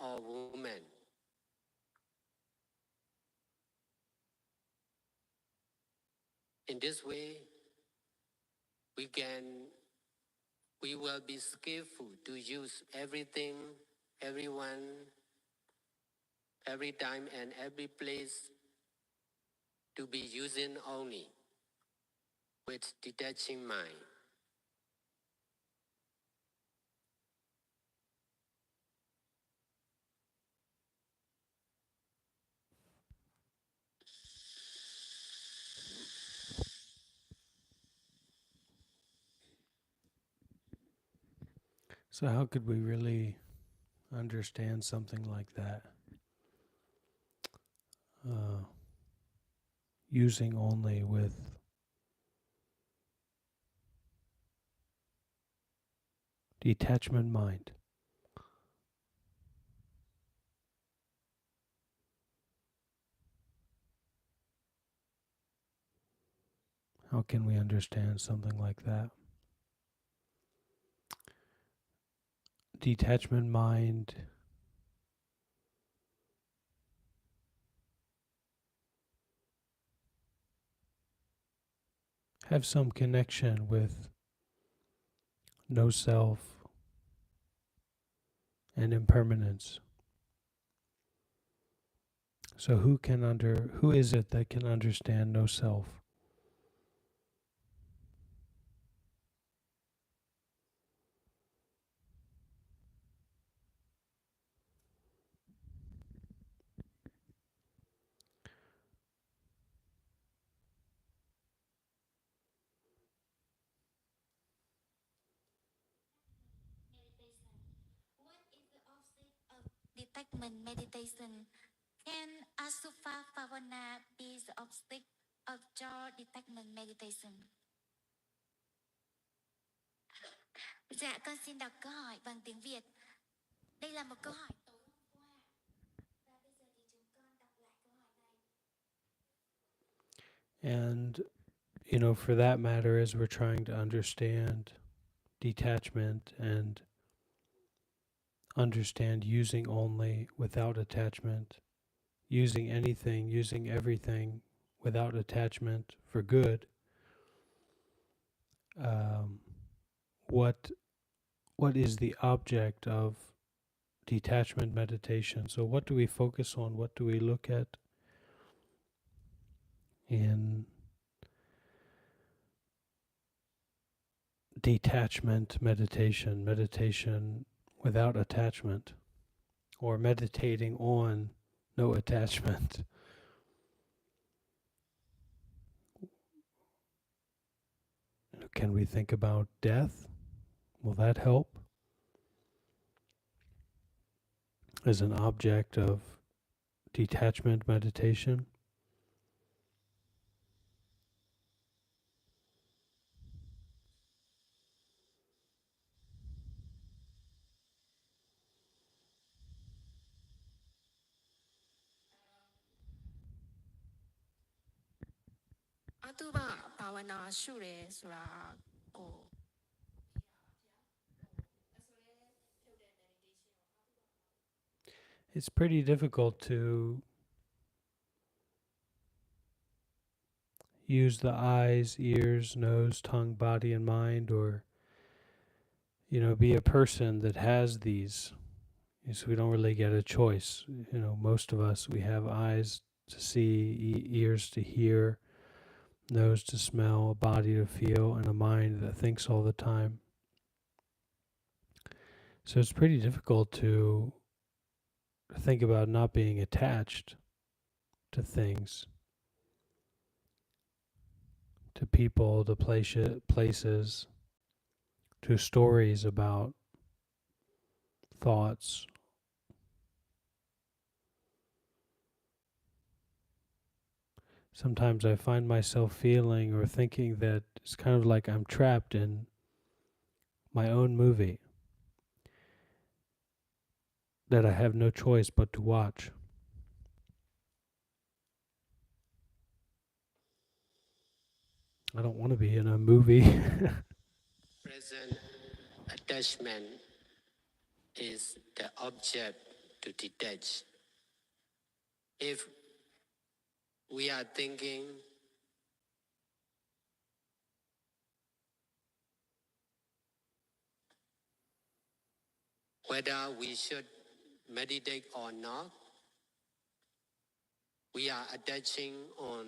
or woman. In this way, we will be skillful to use everything, everyone, every time and every place to be using only with detaching mind. So how could we really understand something like that? Using only with detachment mind. How can we understand something like that? Detachment mind have some connection with no self and impermanence. So who is it that can understand no self? What is the object of detachment meditation? Can Asufa Pavana be the object of your detachment meditation? Dạ, con xin đọc câu hỏi bằng tiếng Việt. Đây là một câu hỏi tối hôm qua. Và bây giờ thì chúng con đọc lại câu hỏi này. And, for that matter, as we're trying to understand detachment and understand using only without attachment, using anything, using everything without attachment for good, what is the object of detachment meditation? So what do we focus on? What do we look at in detachment meditation, meditation without attachment, or meditating on no attachment? Can we think about death? Will that help as an object of detachment meditation? Atuba Pavana Shure Sura Ko. It's pretty difficult to use the eyes, ears, nose, tongue, body, and mind, or be a person that has these. So we don't really get a choice. Most of us, we have eyes to see, ears to hear, nose to smell, a body to feel, and a mind that thinks all the time. So it's pretty difficult to think about not being attached to things, to people, to places, to stories about thoughts. Sometimes I find myself feeling or thinking that it's kind of like I'm trapped in my own movie that I have no choice but to watch. I don't want to be in a movie. Present attachment is the object to detach. If we are thinking whether we should meditate or not, we are attaching on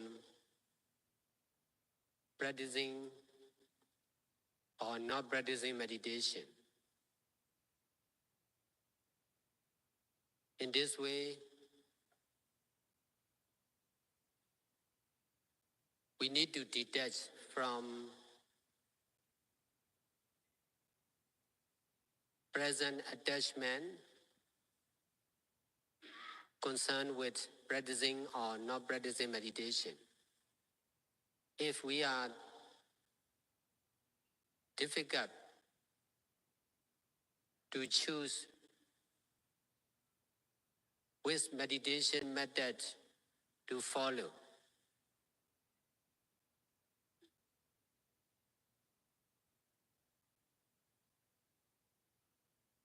practicing or not practicing meditation. In this way, we need to detach from present attachment concerned with practicing or not practicing meditation. If we are difficult to choose which meditation method to follow,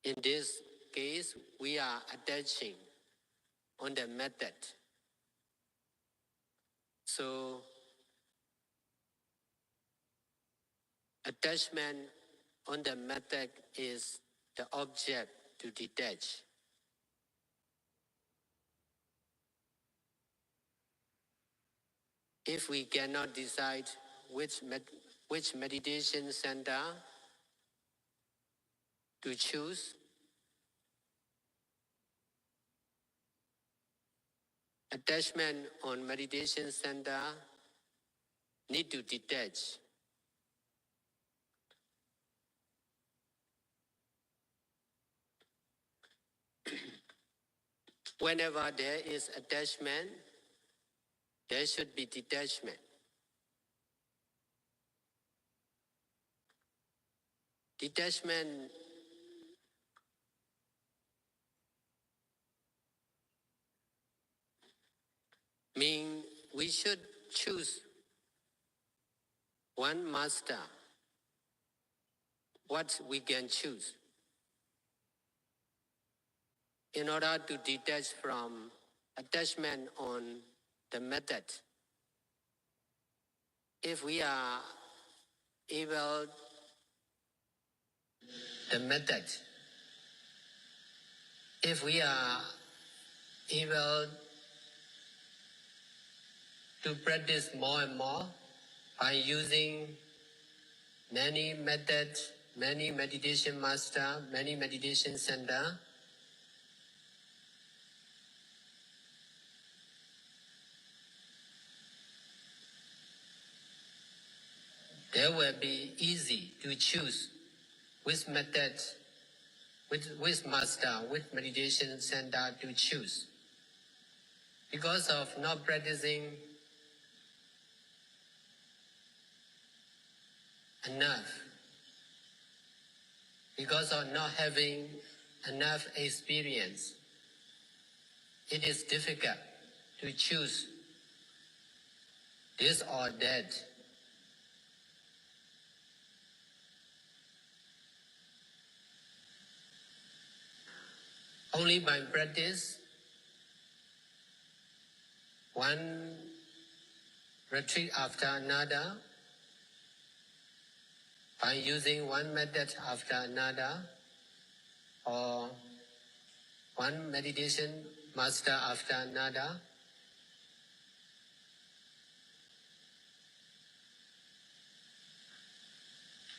in this case, we are attaching on the method. So, attachment on the method is the object to detach. If we cannot decide which meditation center to choose, attachment on meditation center need to detach. Whenever there is attachment, there should be detachment. Detachment means we should choose one master, what we can choose, in order to detach from attachment on the method. If we are able the method, if we are able to practice more and more by using many methods, many meditation master, many meditation center, there will be easy to choose which method, which master, which meditation center to choose. Because of not practicing enough, because of not having enough experience, it is difficult to choose this or that. Only by practice, one retreat after another, by using one method after another, or one meditation master after another,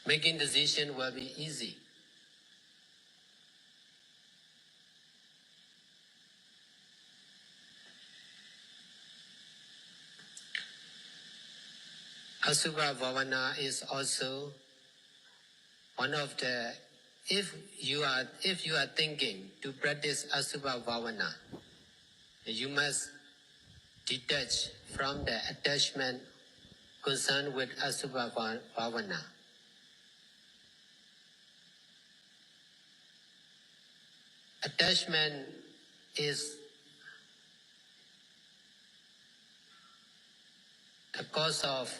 making decision will be easy. Asubha Bhavana is also one of the, if you are thinking to practice Asubha Bhavana, you must detach from the attachment concerned with Asubha Bhavana. Attachment is the cause of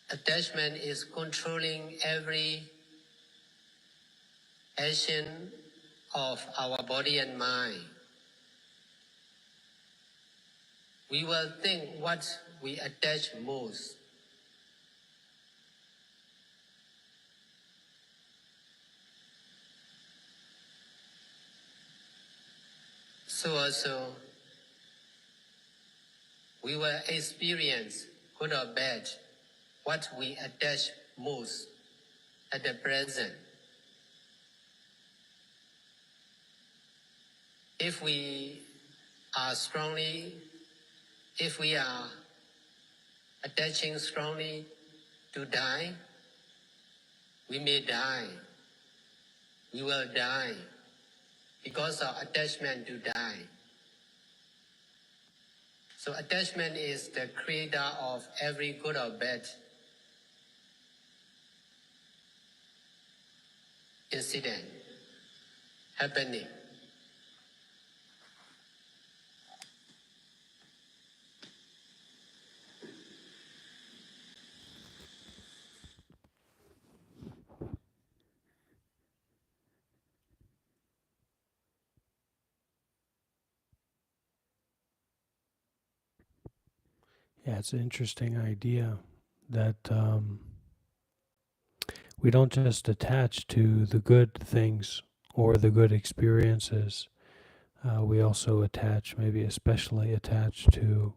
attachment is controlling every action of our body and mind, we will think what we attach most. So also, we will experience, good or bad, what we attach most at the present. If we are attaching strongly to die, we may die. We will die because of attachment to die. So attachment is the creator of every good or bad incident happening. Yeah, it's an interesting idea that we don't just attach to the good things or the good experiences. We also attach, maybe especially attach to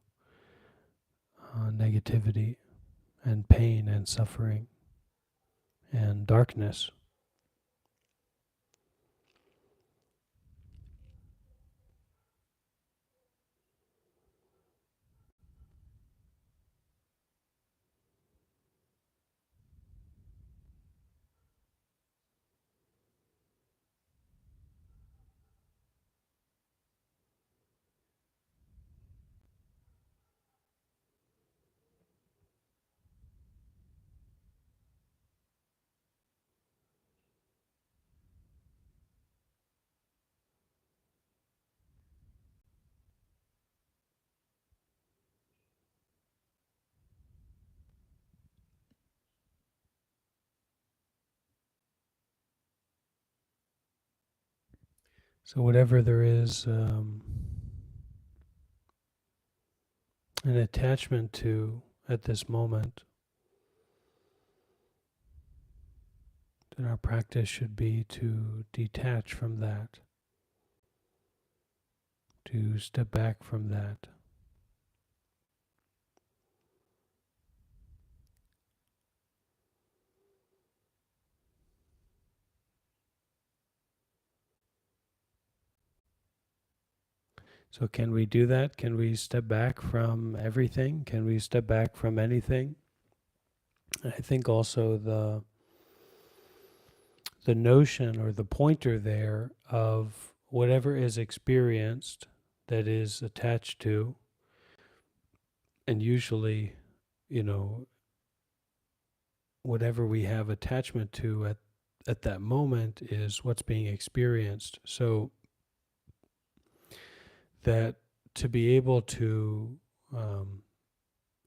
negativity and pain and suffering and darkness. So whatever there is an attachment to at this moment, then our practice should be to detach from that, to step back from that. So can we do that? Can we step back from everything? Can we step back from anything? I think also the notion or the pointer there of whatever is experienced that is attached to, and usually, you know, whatever we have attachment to at that moment is what's being experienced. So that to be able to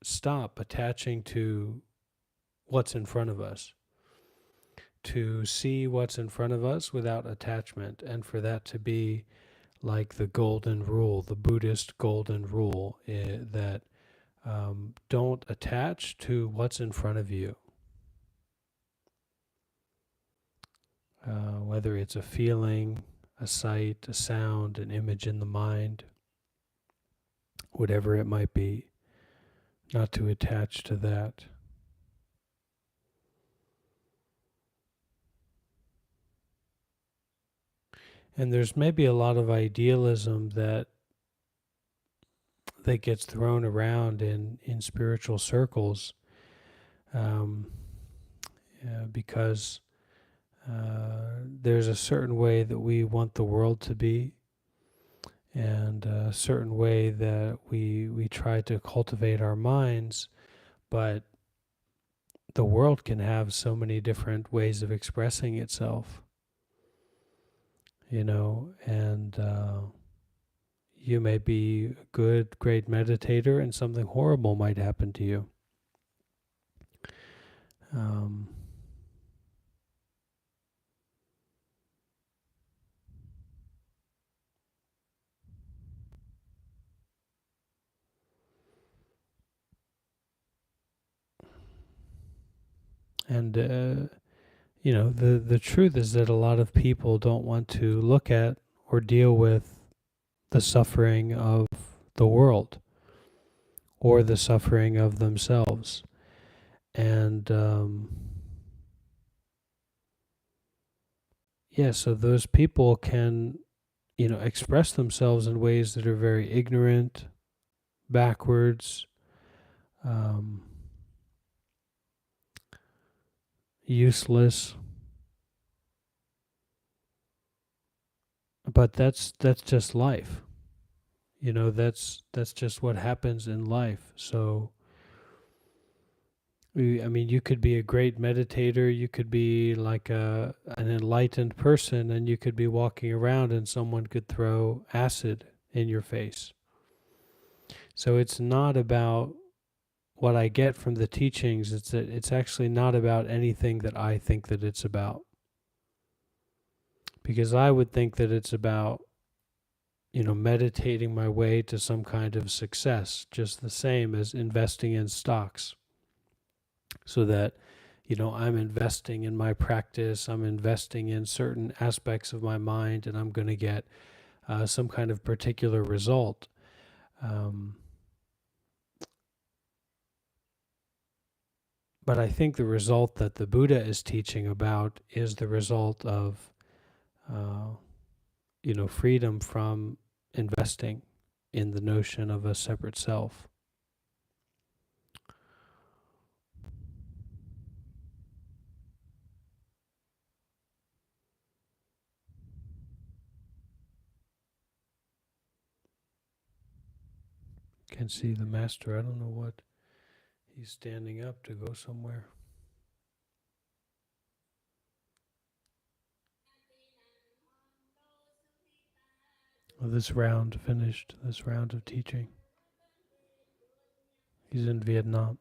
stop attaching to what's in front of us, to see what's in front of us without attachment, and for that to be like the golden rule, the Buddhist golden rule, that don't attach to what's in front of you. Whether it's a feeling, a sight, a sound, an image in the mind, whatever it might be, not to attach to that. And there's maybe a lot of idealism that gets thrown around in spiritual circles, because there's a certain way that we want the world to be, and a certain way that we try to cultivate our minds, but the world can have so many different ways of expressing itself, and you may be a good, great meditator and something horrible might happen to you. And the truth is that a lot of people don't want to look at or deal with the suffering of the world or the suffering of themselves. And so those people can, express themselves in ways that are very ignorant, backwards, um, useless. But that's just life. That's just what happens in life. So you could be a great meditator, you could be like an enlightened person, and you could be walking around and someone could throw acid in your face. So it's not about what I get from the teachings. It's actually not about anything that I think that it's about. Because I would think that it's about, meditating my way to some kind of success, just the same as investing in stocks. So that, I'm investing in my practice, I'm investing in certain aspects of my mind, and I'm going to get some kind of particular result. But I think the result that the Buddha is teaching about is the result of, freedom from investing in the notion of a separate self. Can see the master. I don't know what. He's standing up to go somewhere. Well, this round finished. This round of teaching. He's in Vietnam.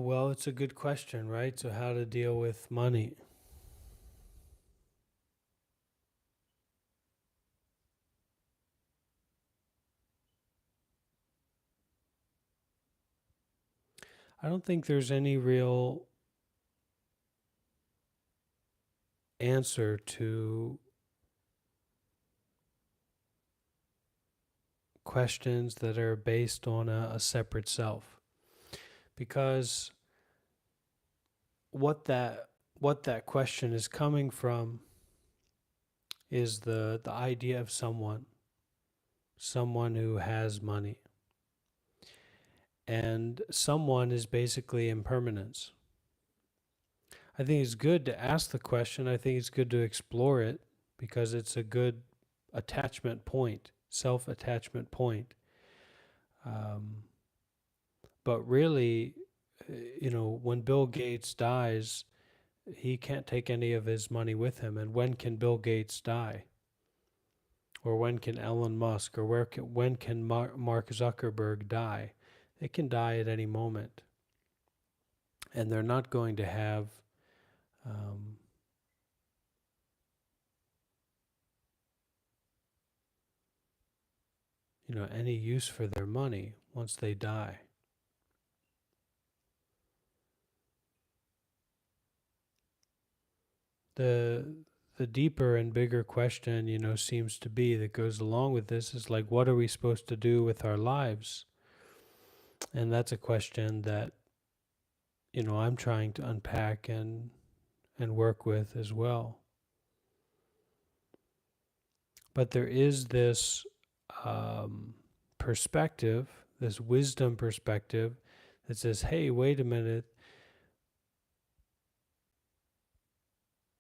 Well, it's a good question, right? So how to deal with money. I don't think there's any real answer to questions that are based on a separate self. Because what that question is coming from is the idea of someone who has money. And someone is basically impermanence. I think it's good to ask the question. I think it's good to explore it because it's a good attachment point, self-attachment point. But really, when Bill Gates dies, he can't take any of his money with him. And when can Bill Gates die? Or when can Elon Musk, or when can Mark Zuckerberg die? They can die at any moment. And they're not going to have any use for their money once they die. The deeper and bigger question, seems to be that goes along with this is like, what are we supposed to do with our lives? And that's a question that, I'm trying to unpack and work with as well. But there is this perspective, this wisdom perspective that says, hey, wait a minute.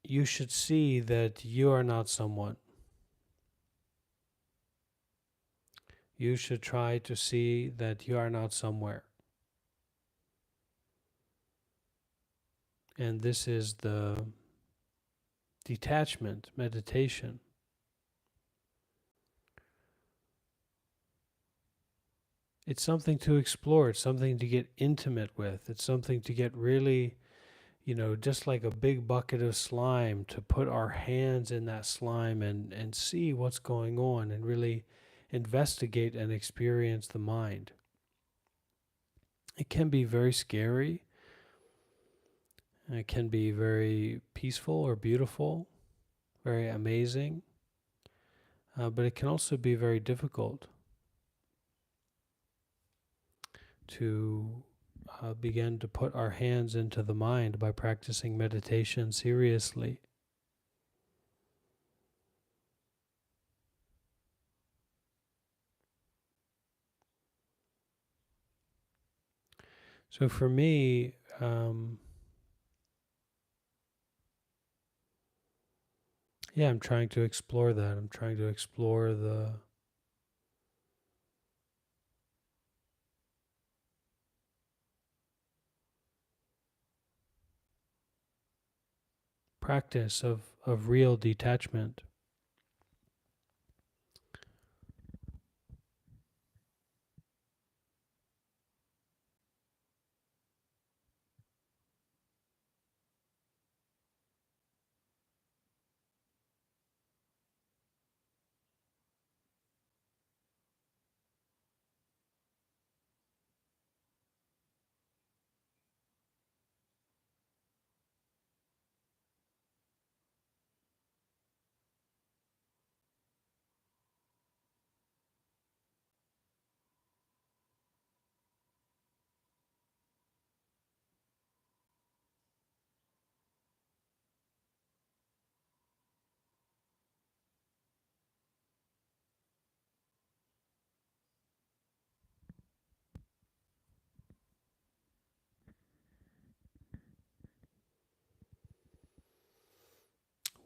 You should see that you are not someone. You should try to see that you are not somewhere. And this is the detachment meditation. It's something to explore. It's something to get intimate with. It's something to get really, just like a big bucket of slime, to put our hands in that slime and see what's going on and really investigate and experience the mind. It can be very scary. It can be very peaceful or beautiful, very amazing, but it can also be very difficult to begin to put our hands into the mind by practicing meditation seriously. So for me, I'm trying to explore that. I'm trying to explore the practice of real detachment.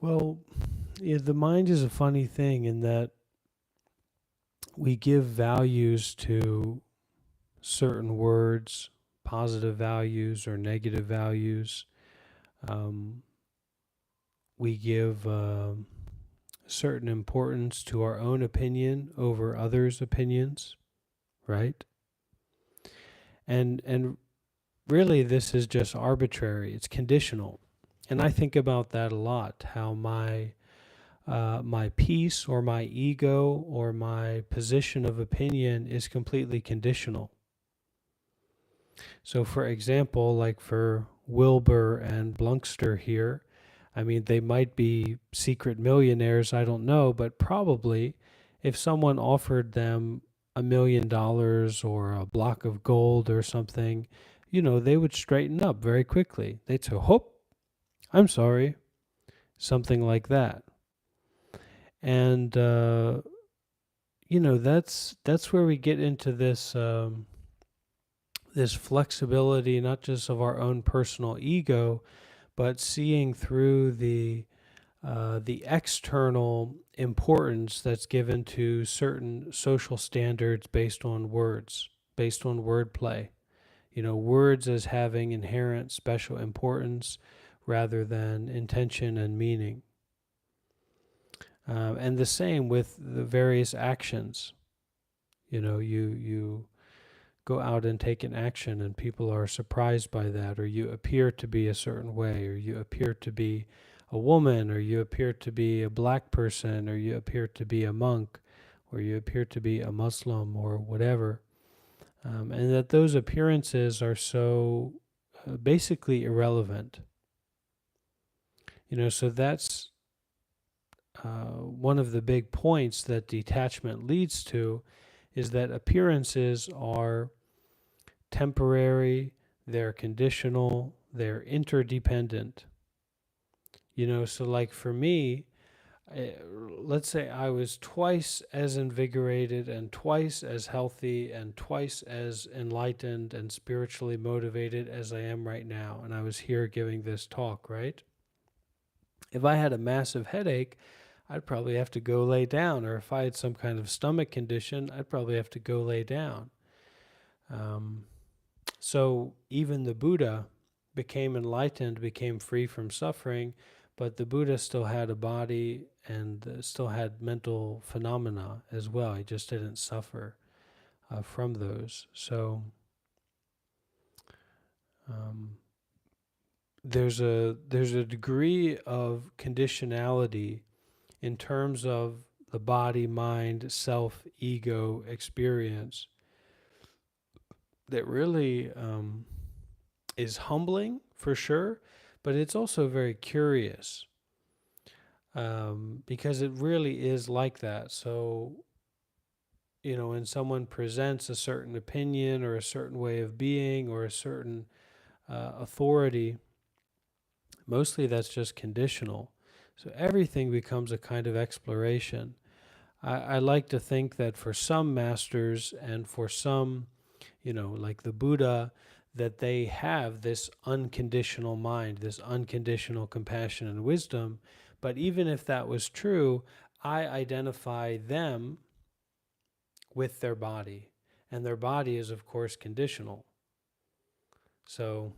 Well, yeah, the mind is a funny thing in that we give values to certain words, positive values or negative values. Um, we give certain importance to our own opinion over others' opinions, right? And really, this is just arbitrary. It's conditional, and I think about that a lot. How my peace or my ego or my position of opinion is completely conditional. So, for example, like for Wilbur and Blunkster here, I mean, they might be secret millionaires, I don't know, but probably if someone offered them $1 million or a block of gold or something, they would straighten up very quickly. They'd say, "Hope, I'm sorry," something like that. And that's where we get into this flexibility, not just of our own personal ego, but seeing through the external importance that's given to certain social standards based on words, based on wordplay. Words as having inherent special importance rather than intention and meaning. And the same with the various actions. You go out and take an action and people are surprised by that, or you appear to be a certain way, or you appear to be a woman, or you appear to be a black person, or you appear to be a monk, or you appear to be a Muslim, or whatever. And that those appearances are so basically irrelevant. So that's one of the big points that detachment leads to, is that appearances are temporary, they're conditional, they're interdependent. So like for me, let's say I was twice as invigorated and twice as healthy and twice as enlightened and spiritually motivated as I am right now, and I was here giving this talk, right? If I had a massive headache, I'd probably have to go lay down, or if I had some kind of stomach condition, I'd probably have to go lay down. So even the Buddha became enlightened, became free from suffering but the Buddha still had a body and still had mental phenomena as well. He just didn't suffer from those. So there's a degree of conditionality in terms of the body, mind, self, ego experience that really is humbling for sure, but it's also very curious because it really is like that. So, when someone presents a certain opinion or a certain way of being or a certain authority, mostly that's just conditional. So everything becomes a kind of exploration. I like to think that for some masters and for some, like the Buddha, that they have this unconditional mind, this unconditional compassion and wisdom. But even if that was true, I identify them with their body. And their body is, of course, conditional. So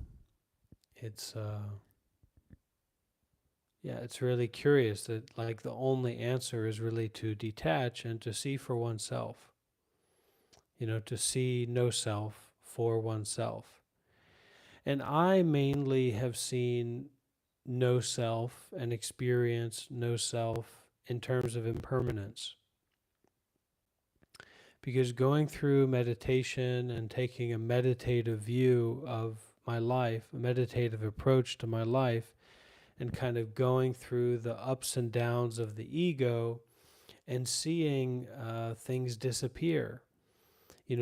it's it's really curious that like the only answer is really to detach and to see for oneself. To see no self for oneself. And I mainly have seen no self and experienced no self in terms of impermanence. Because going through meditation and taking a meditative view of my life, a meditative approach to my life, and kind of going through the ups and downs of the ego and seeing things disappear.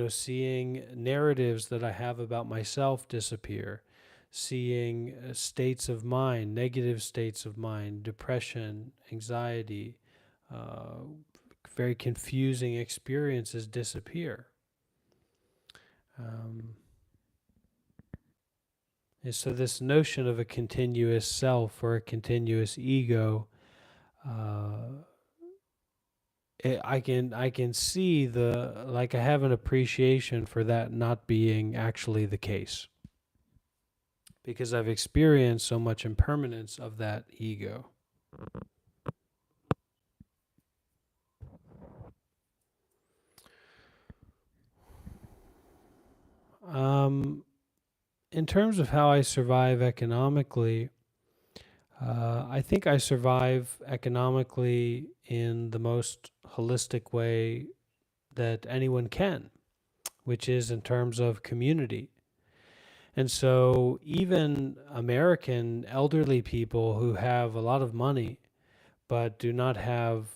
Seeing narratives that I have about myself disappear, seeing states of mind, negative states of mind, depression, anxiety, very confusing experiences disappear. And so this notion of a continuous self or a continuous ego, I can see I have an appreciation for that not being actually the case, because I've experienced so much impermanence of that ego. In terms of how I survive economically, I think I survive economically in the most holistic way that anyone can, which is in terms of community. And so even American elderly people who have a lot of money but do not have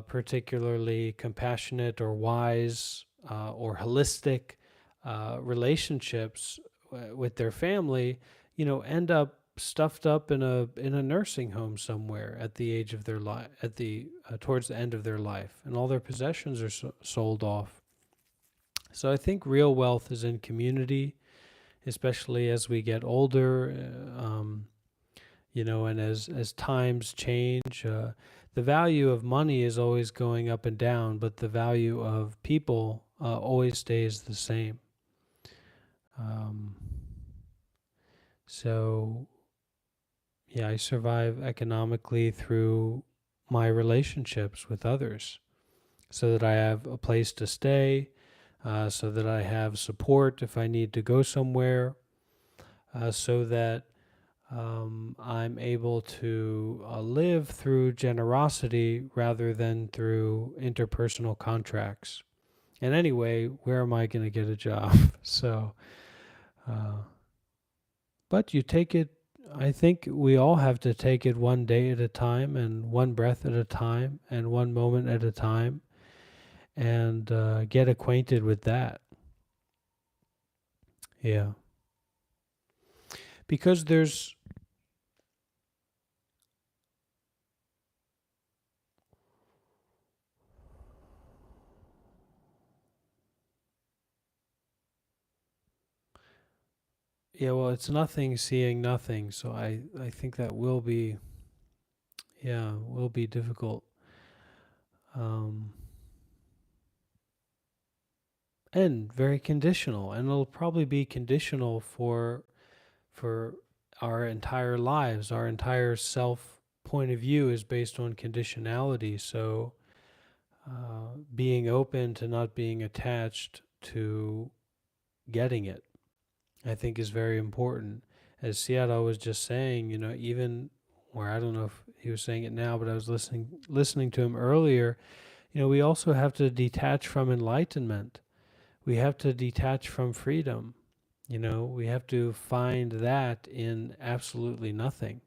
particularly compassionate or wise or holistic relationships with their family, end up stuffed up in a nursing home somewhere at the age of their life, at the towards the end of their life, and all their possessions are sold off. So I think real wealth is in community, especially as we get older, and as times change. The value of money is always going up and down, but the value of people always stays the same. So, I survive economically through my relationships with others, so that I have a place to stay, so that I have support if I need to go somewhere, so that I'm able to live through generosity rather than through interpersonal contracts. And anyway, where am I going to get a job? So, but you take it, I think we all have to take it one day at a time and one breath at a time and one moment at a time, and get acquainted with that. Yeah. Because there's well, it's nothing seeing nothing, so I think that will be difficult. And very conditional, and it'll probably be conditional for our entire lives, our entire self point of view is based on conditionality. So being open to not being attached to getting it, I think, is very important. As Seattle was just saying, even where, I don't know if he was saying it now, but I was listening to him earlier. We also have to detach from enlightenment. We have to detach from freedom. We have to find that in absolutely nothing.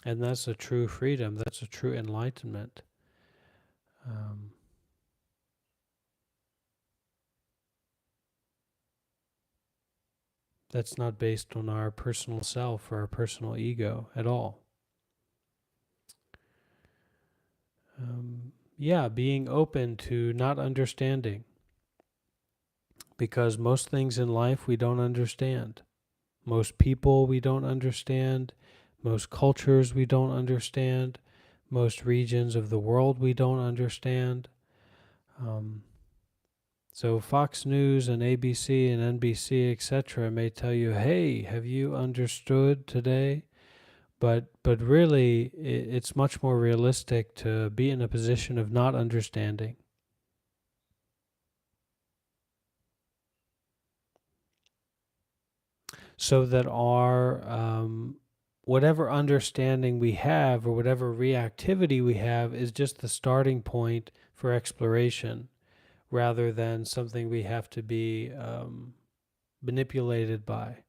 And that's a true freedom. That's a true enlightenment. That's not based on our personal self or our personal ego at all. Being open to not understanding. Because most things in life we don't understand. Most people we don't understand. Most cultures we don't understand. Most regions of the world we don't understand. So Fox News and ABC and NBC, etc., may tell you, "Hey, have you understood today?" But really, it's much more realistic to be in a position of not understanding, so that our whatever understanding we have or whatever reactivity we have is just the starting point for exploration, rather than something we have to be manipulated by.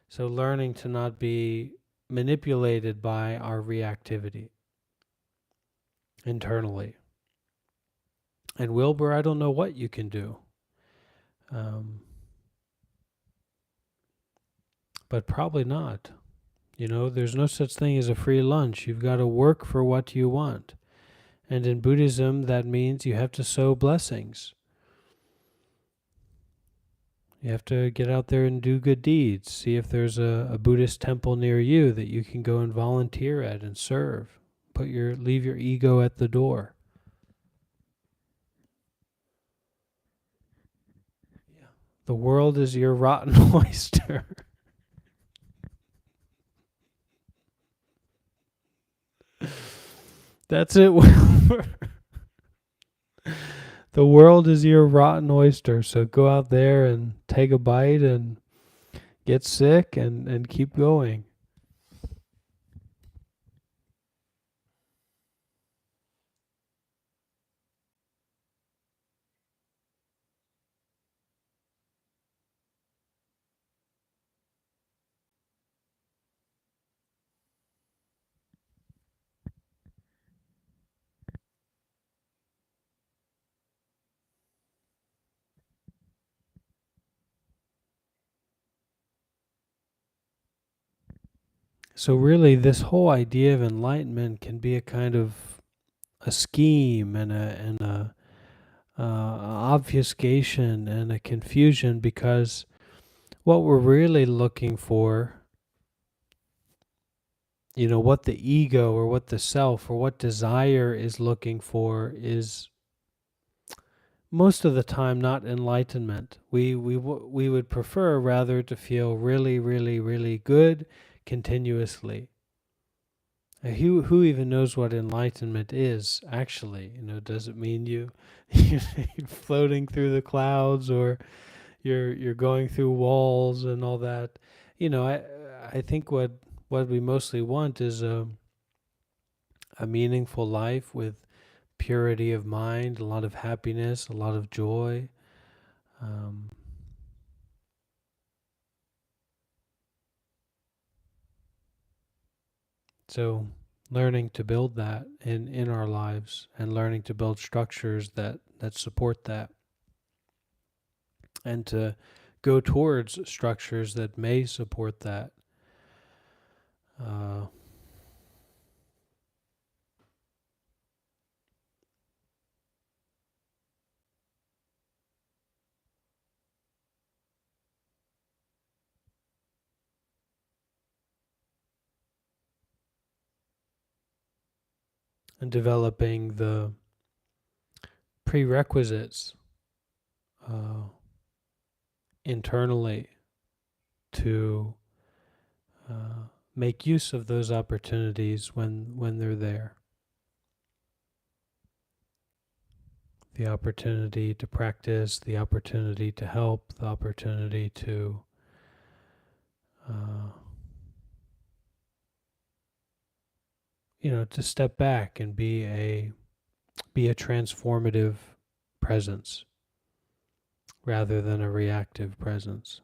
So learning to not be manipulated by our reactivity internally. And Wilbur, I don't know what you can do. But probably not. There's no such thing as a free lunch. You've got to work for what you want. And in Buddhism, that means you have to sow blessings. You have to get out there and do good deeds. See if there's a Buddhist temple near you that you can go and volunteer at and serve. Leave your ego at the door. Yeah. The world is your rotten oyster. That's it, Wilbur. The world is your rotten oyster, so go out there and take a bite and get sick and keep going. So really, this whole idea of enlightenment can be a kind of a scheme and a obfuscation and a confusion, because what we're really looking for, what the ego or what the self or what desire is looking for, is most of the time not enlightenment. We would prefer rather to feel really, really, really good continuously. Who even knows what enlightenment is, actually? Does it mean you're floating through the clouds, or you're going through walls and all that? I think what we mostly want is a meaningful life with purity of mind, a lot of happiness, a lot of joy. So learning to build that in our lives, and learning to build structures that support that, and to go towards structures that may support that. And developing the prerequisites internally to make use of those opportunities when they're there. The opportunity to practice, the opportunity to help, the opportunity to to step back and be a transformative presence rather than a reactive presence.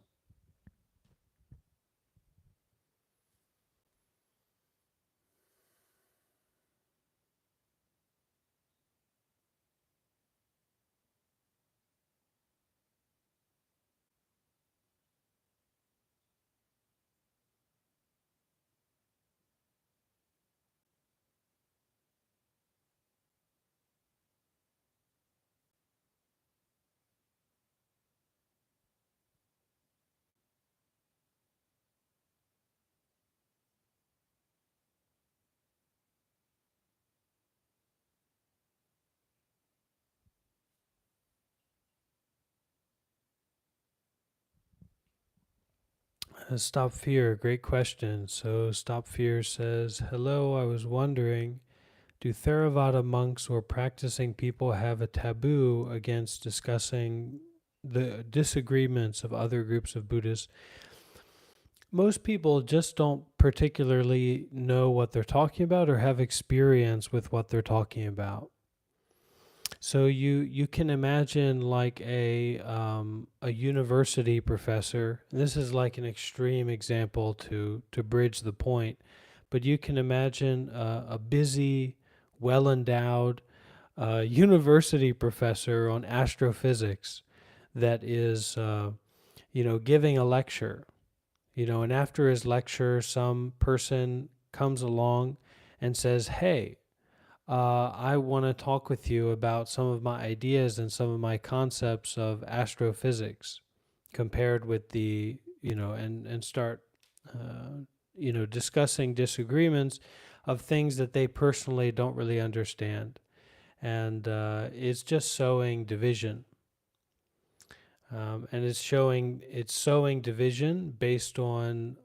Stop Fear, great question. So Stop Fear says, hello, I was wondering, do Theravada monks or practicing people have a taboo against discussing the disagreements of other groups of Buddhists? Most people just don't particularly know what they're talking about or have experience with what they're talking about. So you can imagine like a university professor. And this is like an extreme example to bridge the point, but you can imagine a busy, well endowed university professor on astrophysics that is giving a lecture. And after his lecture, some person comes along and says, "Hey, I want to talk with you about some of my ideas and some of my concepts of astrophysics compared with and start, discussing disagreements of things that they personally don't really understand. And it's just sowing division. And it's sowing division based on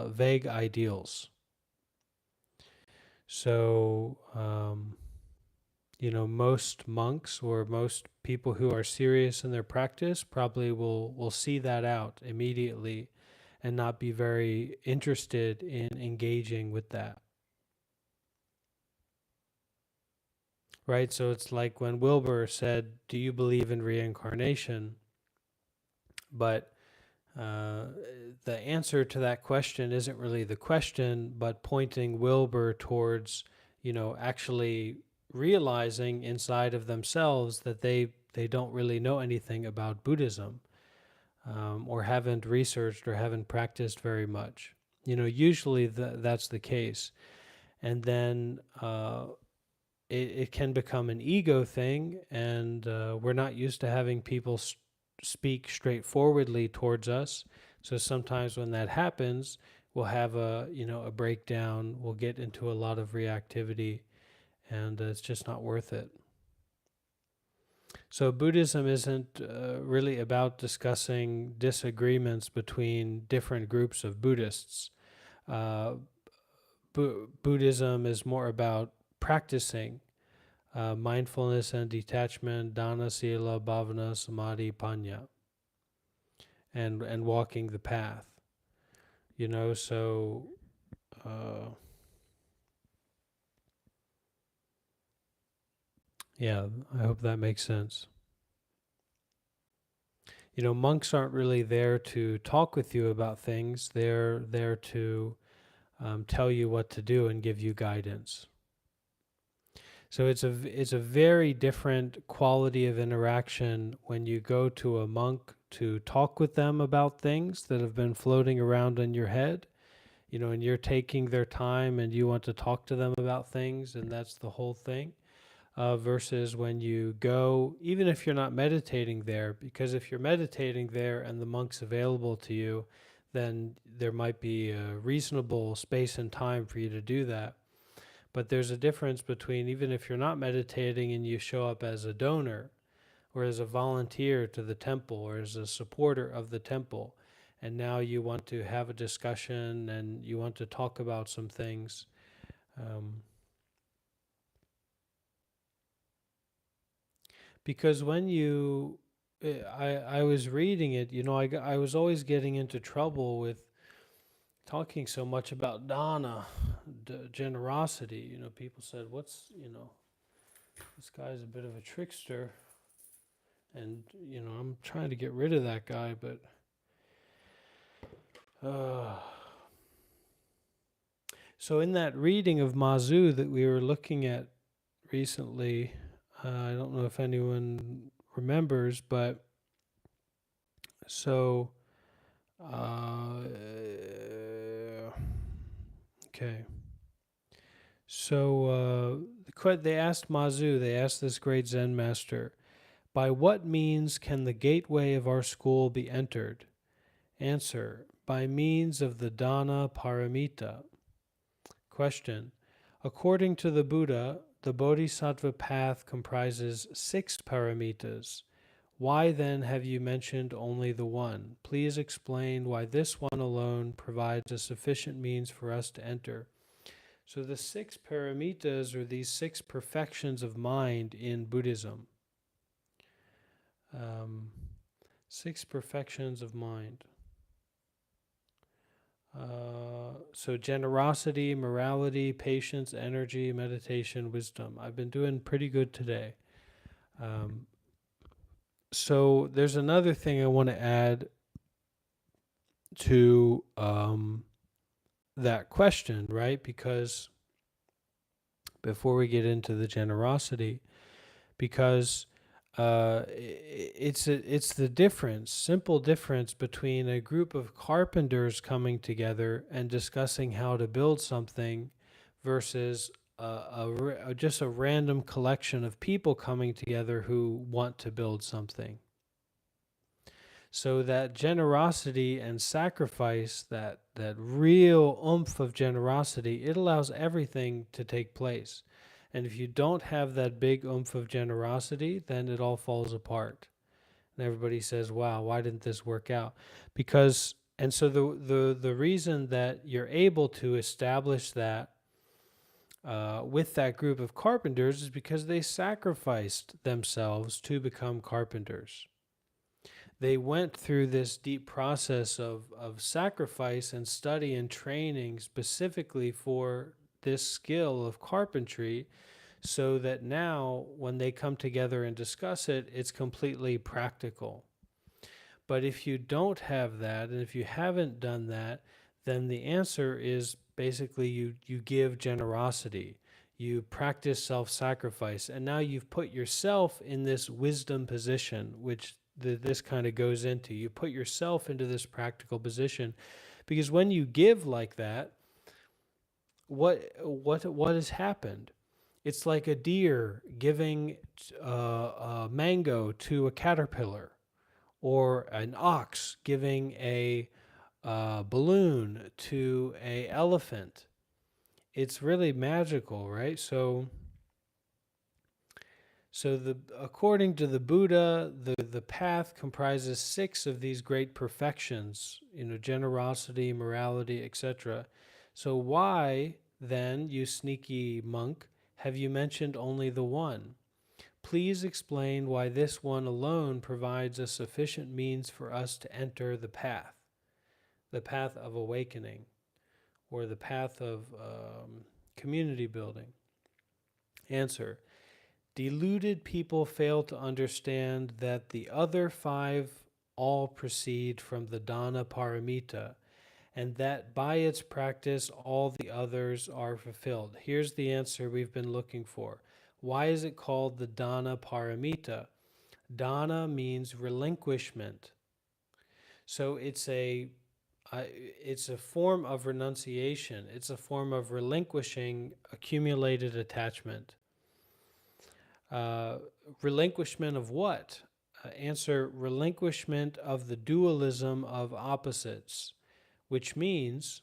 vague ideals. So, most monks or most people who are serious in their practice probably will see that out immediately and not be very interested in engaging with that. Right? So it's like when Wilbur said, "Do you believe in reincarnation?" But the answer to that question isn't really the question, but pointing Wilbur towards, actually realizing inside of themselves that they don't really know anything about Buddhism, or haven't researched or haven't practiced very much. Usually that's the case. And then it can become an ego thing, and we're not used to having people speak straightforwardly towards us. So sometimes when that happens, we'll have a breakdown. We'll get into a lot of reactivity, and it's just not worth it. So Buddhism isn't really about discussing disagreements between different groups of Buddhists. Buddhism is more about practicing mindfulness and detachment, dana, sila, bhavana, samadhi, panya, and walking the path. So yeah, I hope that makes sense. Monks aren't really there to talk with you about things. They're there to tell you what to do and give you guidance. So it's a very different quality of interaction when you go to a monk to talk with them about things that have been floating around in your head, and you're taking their time and you want to talk to them about things, and that's the whole thing. Versus when you go, even if you're not meditating there, because if you're meditating there and the monk's available to you, then there might be a reasonable space and time for you to do that. But there's a difference between even if you're not meditating and you show up as a donor or as a volunteer to the temple or as a supporter of the temple, and now you want to have a discussion and you want to talk about some things. Because when you, I was reading it, I was always getting into trouble with talking so much about dana, generosity. People said, this guy's a bit of a trickster. And, I'm trying to get rid of that guy, but so in that reading of Mazu that we were looking at recently, I don't know if anyone remembers, but so, okay. So they asked Mazu, they asked this great Zen master, by what means can the gateway of our school be entered? Answer, by means of the dana paramita. Question, according to the Buddha, the Bodhisattva path comprises 6 paramitas. Why then have you mentioned only the one? Please explain why this one alone provides a sufficient means for us to enter. So the 6 paramitas are these 6 perfections of mind in Buddhism. 6 perfections of mind. So generosity, morality, patience, energy, meditation, wisdom. I've been doing pretty good today. So there's another thing I want to add to that question, right? Because before we get into the generosity, because it's the difference, simple difference between a group of carpenters coming together and discussing how to build something versus just a random collection of people coming together who want to build something. So that generosity and sacrifice, that real oomph of generosity, it allows everything to take place. And if you don't have that big oomph of generosity, then it all falls apart. And everybody says, wow, why didn't this work out? Because, and so the reason that you're able to establish that with that group of carpenters is because they sacrificed themselves to become carpenters. They went through this deep process of sacrifice and study and training specifically for this skill of carpentry, so that now when they come together and discuss it, it's completely practical. But if you don't have that, and if you haven't done that, then the answer is basically you give generosity. You practice self-sacrifice, and now you've put yourself in this wisdom position, which this kind of goes into. You put yourself into this practical position, because when you give like that, what has happened? It's like a deer giving a mango to a caterpillar, or an ox giving a balloon to a elephant. It's really magical, right? So according to the Buddha, the path comprises 6 of these great perfections, generosity, morality, etc. So why then, you sneaky monk, have you mentioned only the one? Please explain why this one alone provides a sufficient means for us to enter the path of awakening, or the path of community building. Answer, deluded people fail to understand that the other 5 all proceed from the dana paramita, and that by its practice all the others are fulfilled. Here's the answer we've been looking for. Why is it called the dana paramita? Dana means relinquishment. So it's a form of renunciation. It's a form of relinquishing accumulated attachment. Relinquishment of what? Answer, relinquishment of the dualism of opposites, which means,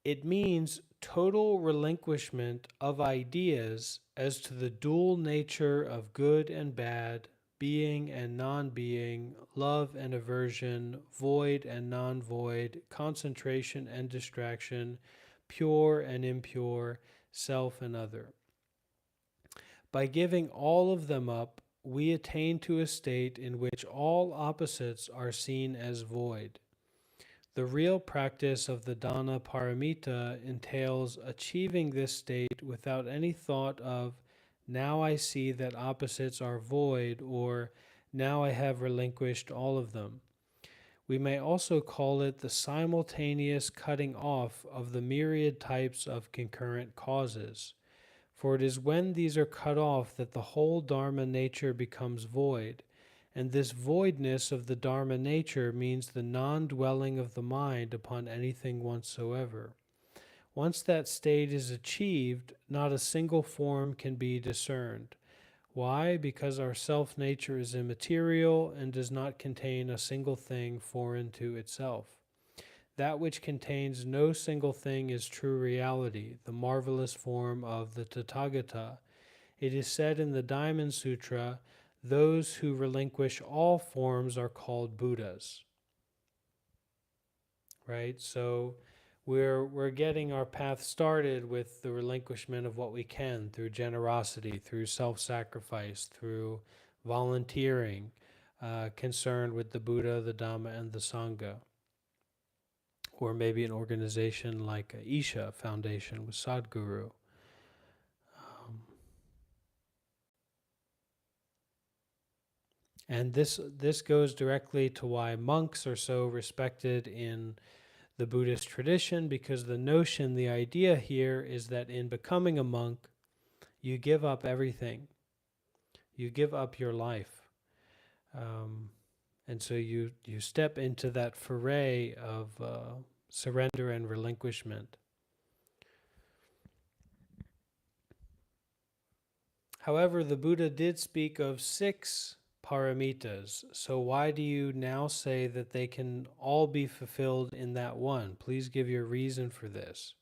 it means total relinquishment of ideas as to the dual nature of good and bad, being and non-being, love and aversion, void and non-void, concentration and distraction, pure and impure, self and other. By giving all of them up, we attain to a state in which all opposites are seen as void. The real practice of the dana paramita entails achieving this state without any thought of, now I see that opposites are void, or now I have relinquished all of them. We may also call it the simultaneous cutting off of the myriad types of concurrent causes. For it is when these are cut off that the whole Dharma nature becomes void. And this voidness of the Dharma nature means the non-dwelling of the mind upon anything whatsoever. Once that state is achieved, not a single form can be discerned. Why? Because our self-nature is immaterial and does not contain a single thing foreign to itself. That which contains no single thing is true reality, the marvelous form of the Tathagata. It is said in the Diamond Sutra, those who relinquish all forms are called Buddhas. Right? So we're getting our path started with the relinquishment of what we can through generosity, through self-sacrifice, through volunteering, concerned with the Buddha, the Dhamma, and the Sangha. Or maybe an organization like Isha Foundation with Sadhguru. And this goes directly to why monks are so respected in the Buddhist tradition, because the notion, the idea here is that in becoming a monk, you give up everything. You give up your life. And so you step into that foray of surrender and relinquishment. However, the Buddha did speak of 6 paramitas. So why do you now say that they can all be fulfilled in that one? Please give your reason for this.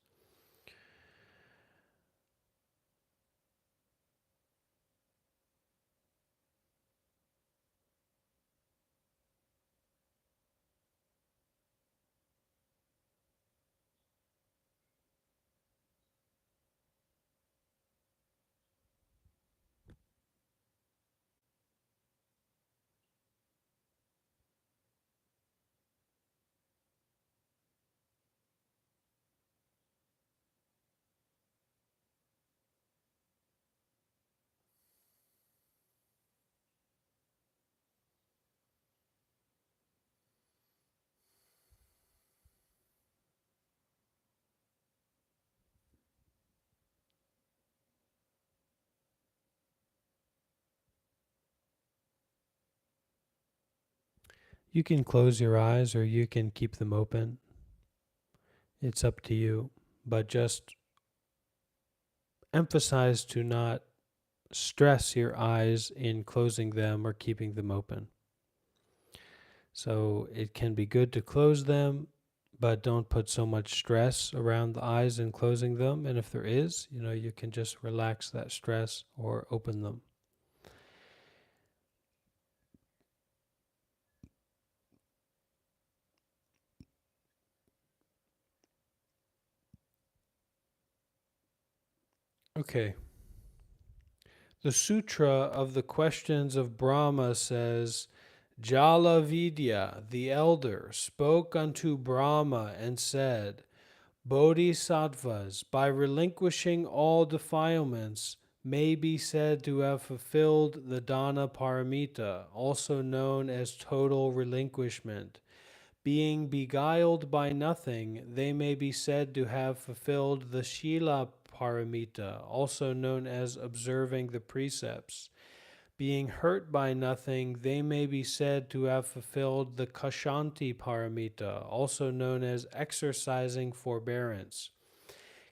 You can close your eyes or you can keep them open. It's up to you. But just emphasize to not stress your eyes in closing them or keeping them open. So it can be good to close them, but don't put so much stress around the eyes in closing them. And if there is, you can just relax that stress or open them. Okay. The Sutra of the Questions of Brahma says, Jalavidya, the elder, spoke unto Brahma and said, Bodhisattvas, by relinquishing all defilements, may be said to have fulfilled the Dana Paramita, also known as total relinquishment. Being beguiled by nothing, they may be said to have fulfilled the Shila Paramita, also known as observing the precepts. Being hurt by nothing, they may be said to have fulfilled the Kashanti Paramita, also known as exercising forbearance.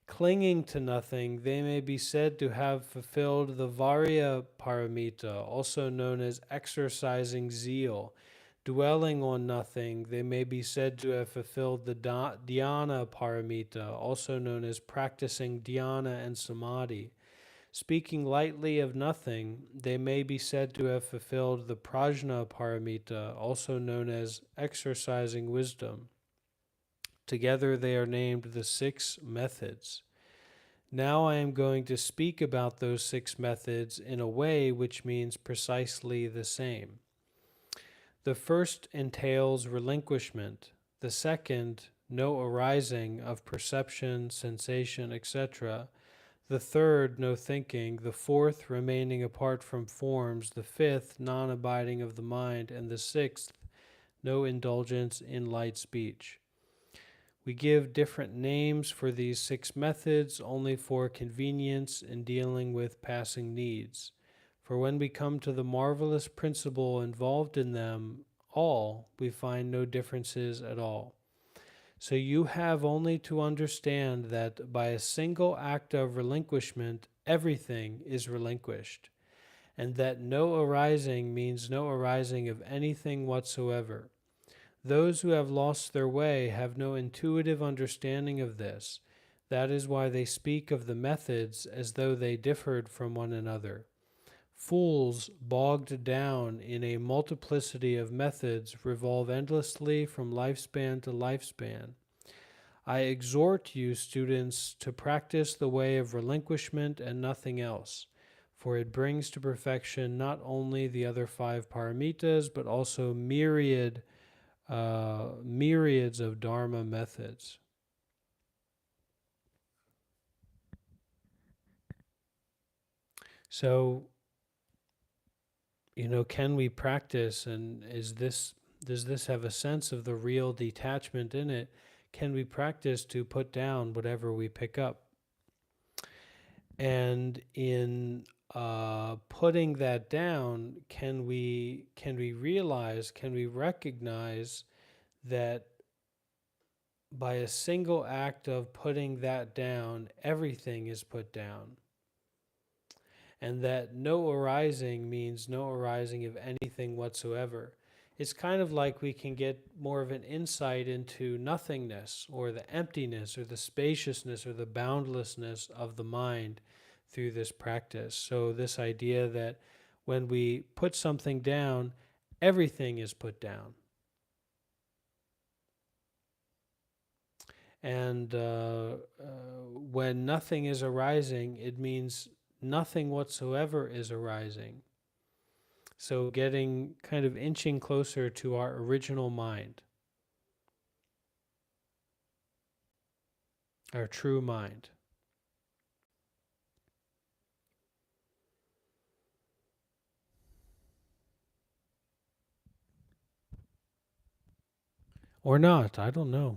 Clinging to nothing, they may be said to have fulfilled the Varya Paramita, also known as exercising zeal. Dwelling on nothing, they may be said to have fulfilled the Dhyana Paramita, also known as practicing dhyana and samadhi. Speaking lightly of nothing, they may be said to have fulfilled the prajna paramita, also known as exercising wisdom. Together they are named the 6 methods. Now I am going to speak about those 6 methods in a way which means precisely the same. The first entails relinquishment, the second, no arising of perception, sensation, etc., the third, no thinking, the fourth, remaining apart from forms, the fifth, non-abiding of the mind, and the sixth, no indulgence in light speech. We give different names for these 6 methods only for convenience in dealing with passing needs. For when we come to the marvelous principle involved in them all, we find no differences at all. So you have only to understand that by a single act of relinquishment, everything is relinquished, and that no arising means no arising of anything whatsoever. Those who have lost their way have no intuitive understanding of this. That is why they speak of the methods as though they differed from one another. Fools, bogged down in a multiplicity of methods, revolve endlessly from lifespan to lifespan. I exhort you, students, to practice the way of relinquishment and nothing else, for it brings to perfection not only the other 5 paramitas, but also myriads of Dharma methods. So, can we practice, and does this have a sense of the real detachment in it? Can we practice to put down whatever we pick up? And in putting that down, can we recognize that by a single act of putting that down, everything is put down? And that no arising means no arising of anything whatsoever. It's kind of like we can get more of an insight into nothingness, or the emptiness, or the spaciousness, or the boundlessness of the mind through this practice. So this idea that when we put something down, everything is put down. And when nothing is arising, it means nothing whatsoever is arising. So getting kind of inching closer to our original mind, our true mind. Or not, I don't know.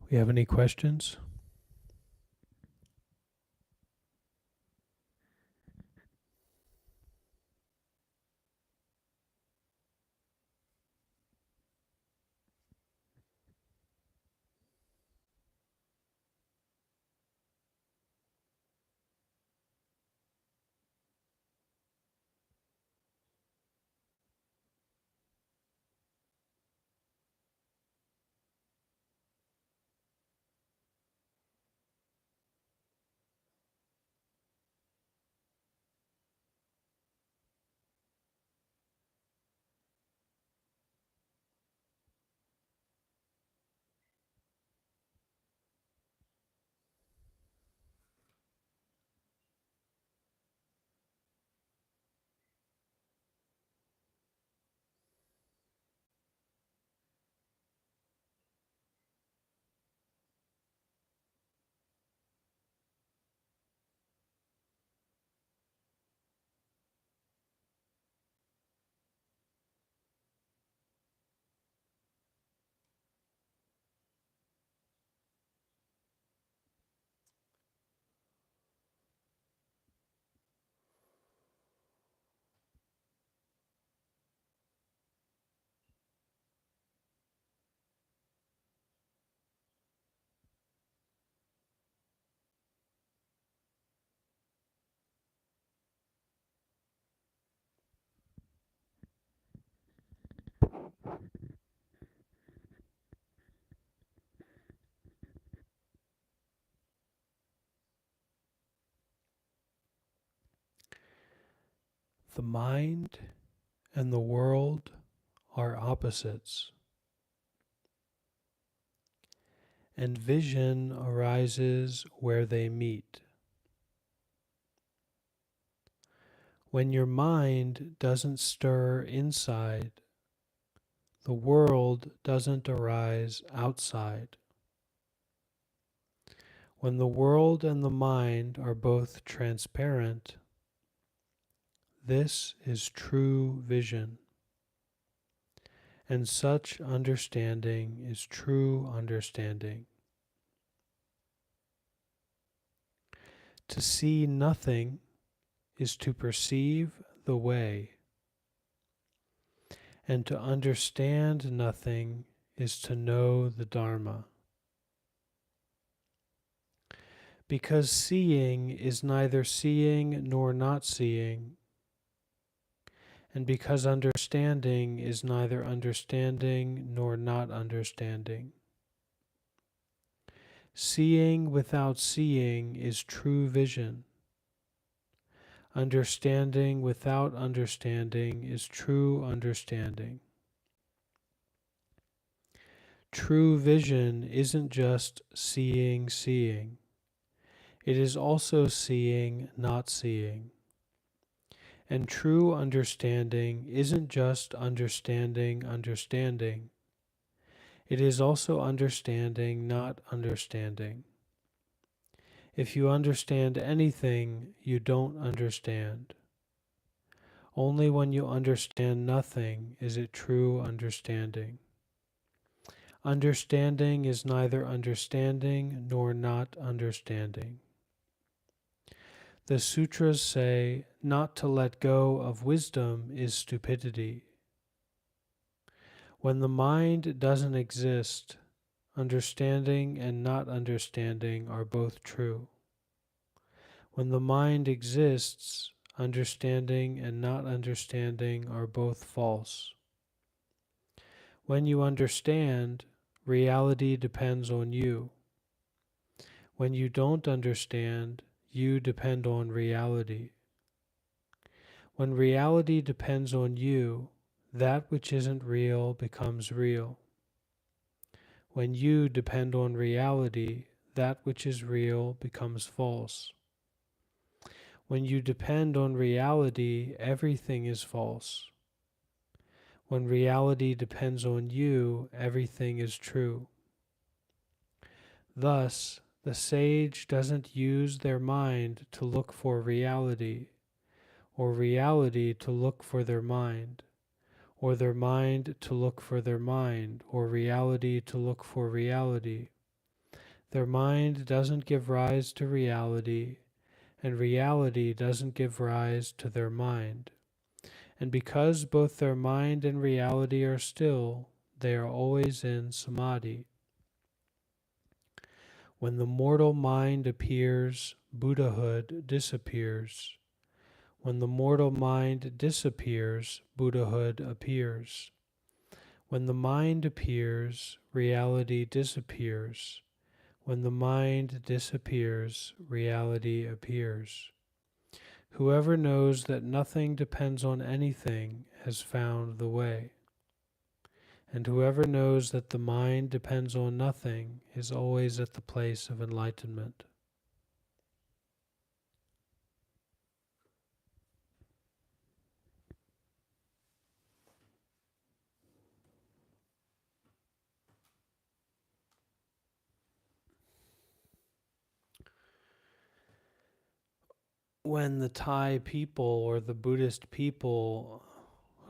We have any questions? The mind and the world are opposites, and vision arises where they meet. When your mind doesn't stir inside, the world doesn't arise outside. When the world and the mind are both transparent, this is true vision, and such understanding is true understanding. To see nothing is to perceive the way, and to understand nothing is to know the Dharma. Because seeing is neither seeing nor not seeing, and because understanding is neither understanding nor not understanding. Seeing without seeing is true vision. Understanding without understanding is true understanding. True vision isn't just seeing seeing. It is also seeing not seeing. And true understanding isn't just understanding understanding. It is also understanding not understanding. If you understand anything, you don't understand. Only when you understand nothing is it true understanding. Understanding is neither understanding nor not understanding. The sutras say not to let go of wisdom is stupidity. When the mind doesn't exist, understanding and not understanding are both true. When the mind exists, understanding and not understanding are both false. When you understand, reality depends on you. When you don't understand, you depend on reality. When reality depends on you, that which isn't real becomes real. When you depend on reality, that which is real becomes false. When you depend on reality, everything is false. When reality depends on you, everything is true. Thus, the sage doesn't use their mind to look for reality, or reality to look for their mind, or their mind to look for their mind, or reality to look for reality. Their mind doesn't give rise to reality, and reality doesn't give rise to their mind. And because both their mind and reality are still, they are always in samadhi. When the mortal mind appears, Buddhahood disappears. When the mortal mind disappears, Buddhahood appears. When the mind appears, reality disappears. When the mind disappears, reality appears. Whoever knows that nothing depends on anything has found the way. And whoever knows that the mind depends on nothing is always at the place of enlightenment. When the Thai people or the Buddhist people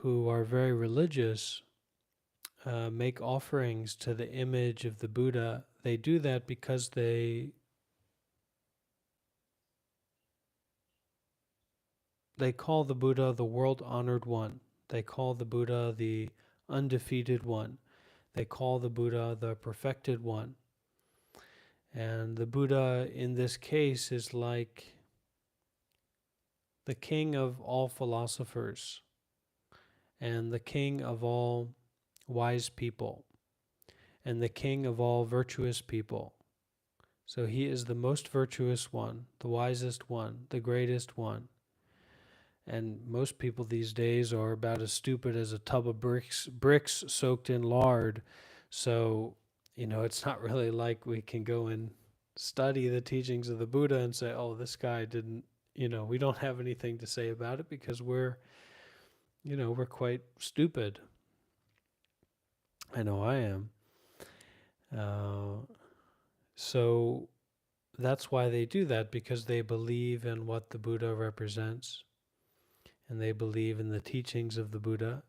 who are very religious make offerings to the image of the Buddha, they do that because they call the Buddha the world honored one. They call the Buddha the undefeated one. They call the Buddha the perfected one. And the Buddha in this case is like the king of all philosophers and the king of all wise people and the king of all virtuous people. So he is the most virtuous one, the wisest one, the greatest one. And most people these days are about as stupid as a tub of bricks soaked in lard. So, it's not really like we can go and study the teachings of the Buddha and say, oh, this guy didn't, we don't have anything to say about it because we're quite stupid. I know I am. So that's why they do that, because they believe in what the Buddha represents and they believe in the teachings of the Buddha.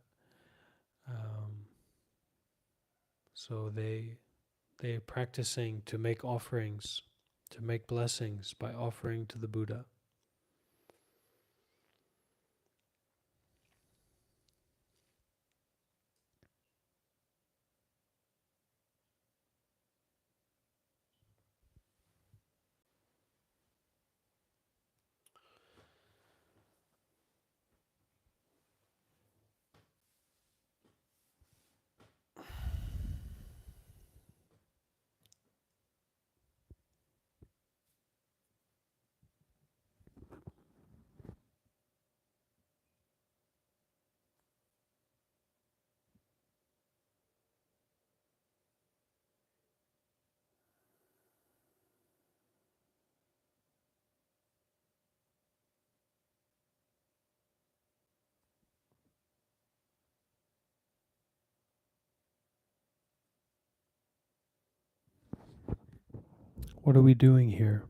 So they're practicing to make offerings, to make blessings by offering to the Buddha. What are we doing here?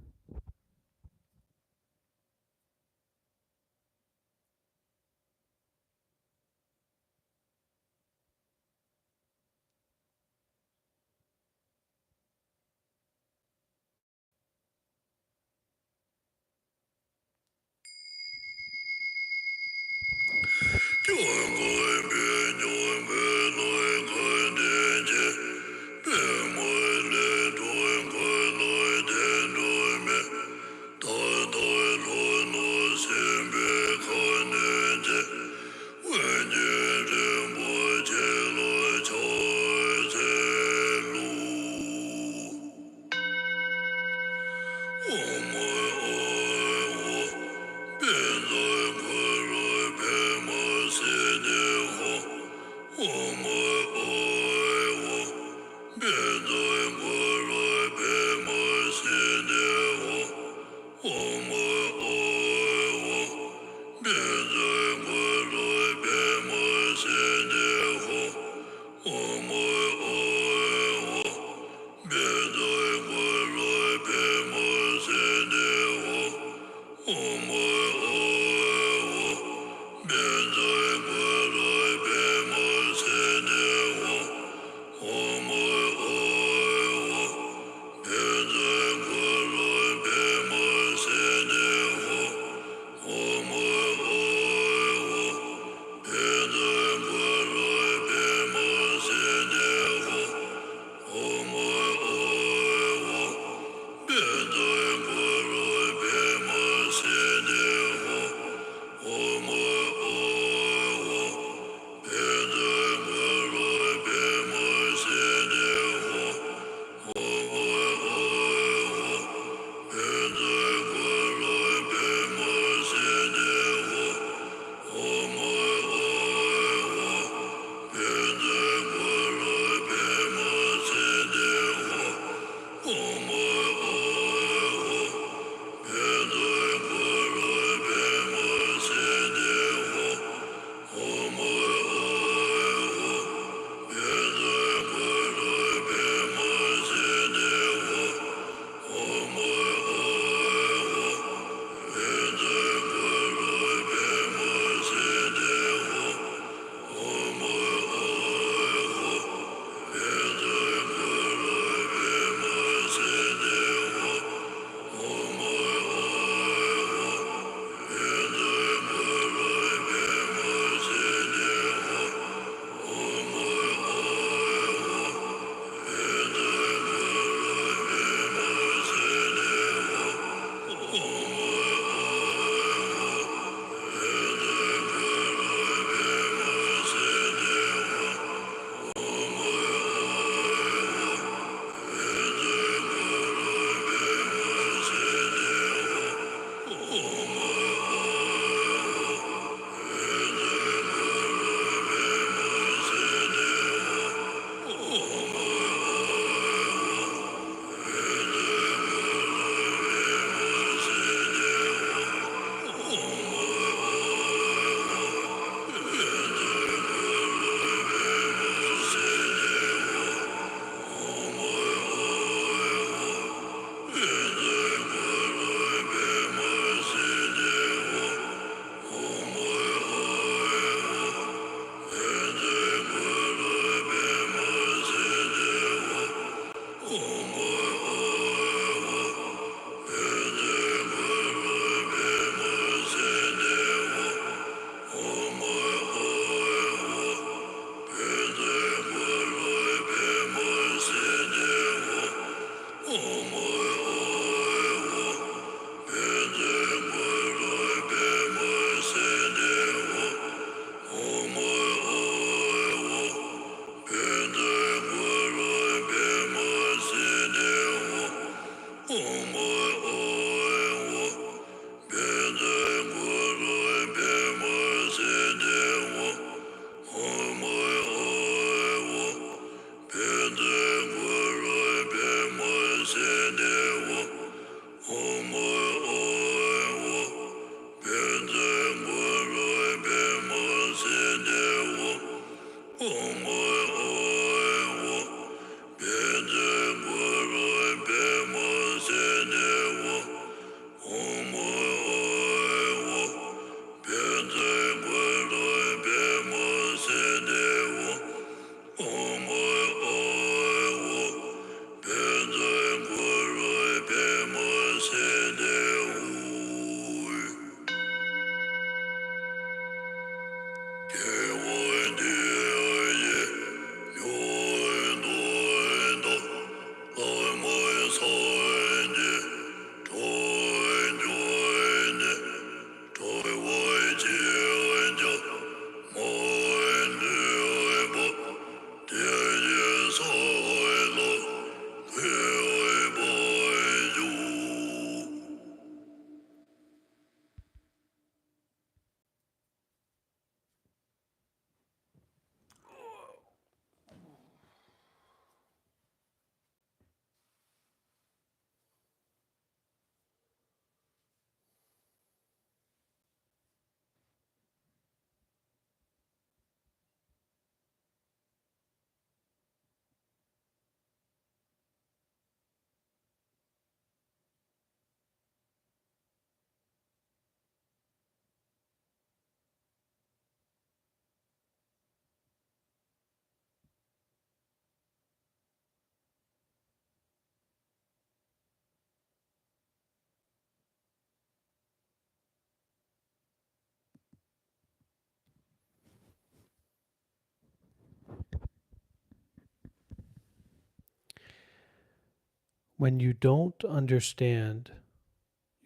When you don't understand,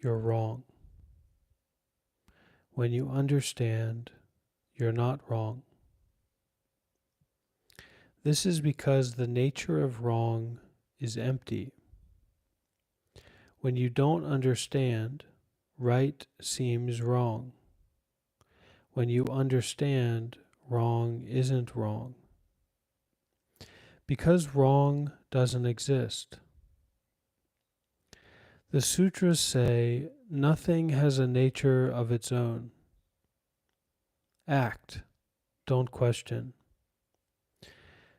you're wrong. When you understand, you're not wrong. This is because the nature of wrong is empty. When you don't understand, right seems wrong. When you understand, wrong isn't wrong. Because wrong doesn't exist. The sutras say nothing has a nature of its own. Act, don't question.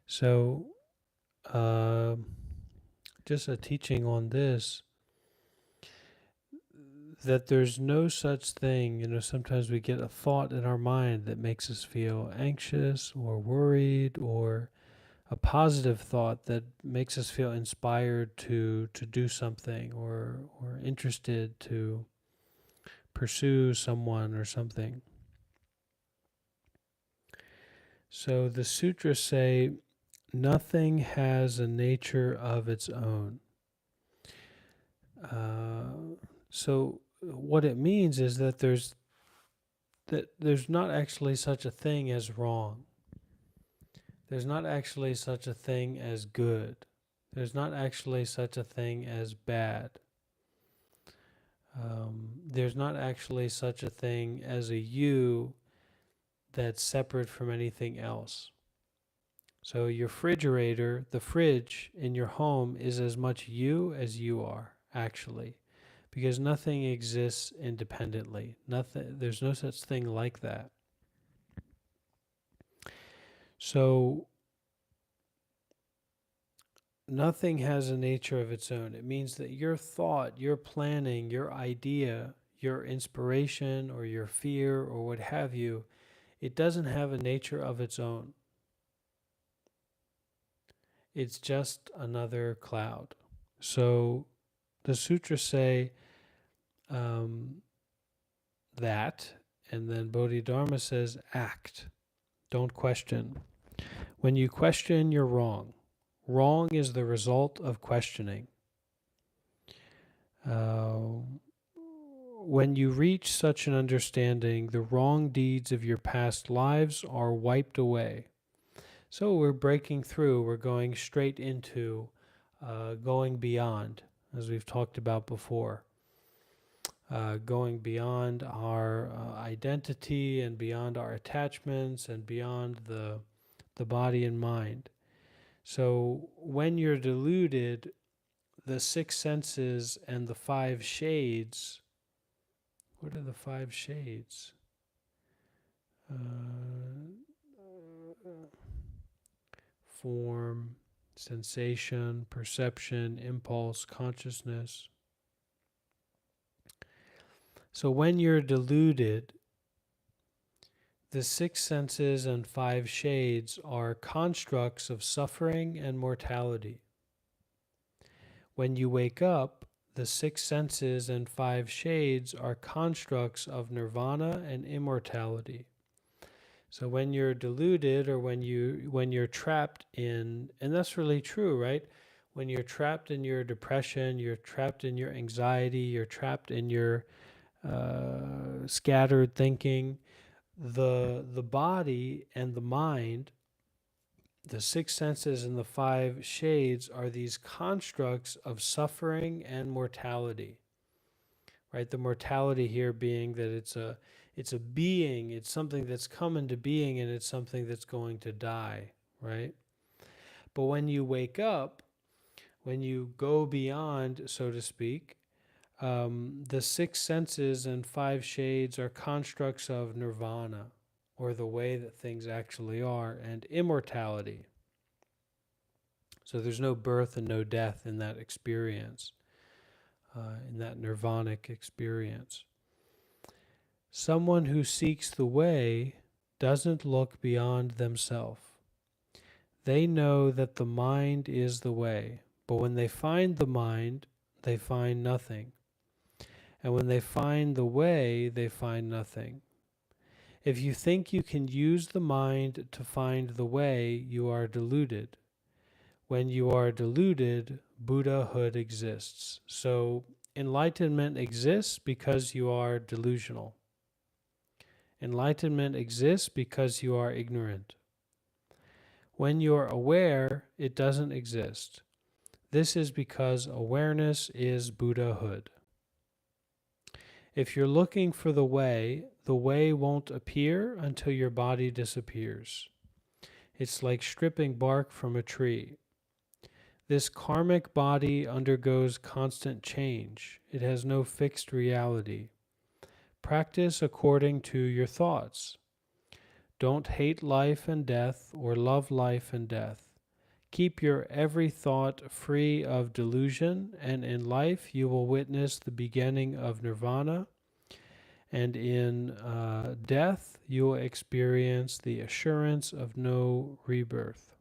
So, just a teaching on this, that there's no such thing, sometimes we get a thought in our mind that makes us feel anxious or worried, or a positive thought that makes us feel inspired to do something, or interested to pursue someone or something. So the sutras say nothing has a nature of its own. So what it means is that there's not actually such a thing as wrong. There's not actually such a thing as good. There's not actually such a thing as bad. There's not actually such a thing as a you that's separate from anything else. So your refrigerator, the fridge in your home, is as much you as you are, actually, because nothing exists independently. There's no such thing like that. So nothing has a nature of its own. It means that your thought, your planning, your idea, your inspiration, or your fear, or what have you, it doesn't have a nature of its own. It's just another cloud. So the sutras say that, and then Bodhidharma says act, don't question. When you question, you're wrong. Wrong is the result of questioning. When you reach such an understanding, the wrong deeds of your past lives are wiped away. So we're breaking through, we're going straight into going beyond, as we've talked about before. Going beyond our identity and beyond our attachments and beyond the body and mind. So when you're deluded, the six senses and the five shades, what are the five shades? Form, sensation, perception, impulse, consciousness. So when you're deluded, the six senses and five shades are constructs of suffering and mortality. When you wake up, the six senses and five shades are constructs of nirvana and immortality. So when you're deluded, or when you're trapped in, and that's really true, right? When you're trapped in your depression, you're trapped in your anxiety, you're trapped in your scattered thinking, the body and the mind, the six senses and the five shades, are these constructs of suffering and mortality, right? The mortality here being that it's a being, it's something that's come into being, and it's something that's going to die, right? But when you wake up, when you go beyond, so to speak, the six senses and five shades are constructs of nirvana, or the way that things actually are, and immortality. So there's no birth and no death in that experience, in that nirvanic experience. Someone who seeks the way doesn't look beyond themselves. They know that the mind is the way, but when they find the mind, they find nothing. And when they find the way, they find nothing. If you think you can use the mind to find the way, you are deluded. When you are deluded, Buddhahood exists. So enlightenment exists because you are delusional. Enlightenment exists because you are ignorant. When you're aware, it doesn't exist. This is because awareness is Buddhahood. If you're looking for the way won't appear until your body disappears. It's like stripping bark from a tree. This karmic body undergoes constant change. It has no fixed reality. Practice according to your thoughts. Don't hate life and death or love life and death. Keep your every thought free of delusion, and in life you will witness the beginning of nirvana, and in death you will experience the assurance of no rebirth.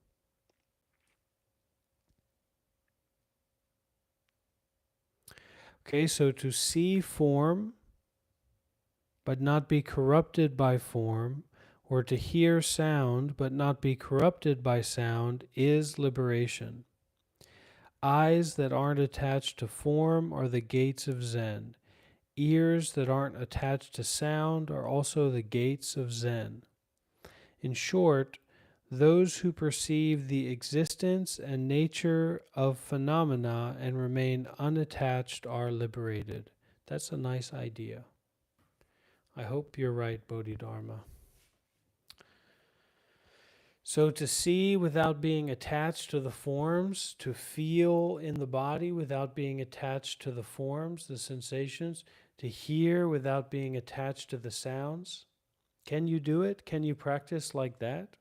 Okay, so to see form but not be corrupted by form, or to hear sound but not be corrupted by sound, is liberation. Eyes that aren't attached to form are the gates of Zen. Ears that aren't attached to sound are also the gates of Zen. In short, those who perceive the existence and nature of phenomena and remain unattached are liberated. That's a nice idea. I hope you're right, Bodhidharma. So to see without being attached to the forms, to feel in the body without being attached to the forms, the sensations, to hear without being attached to the sounds. Can you do it? Can you practice like that?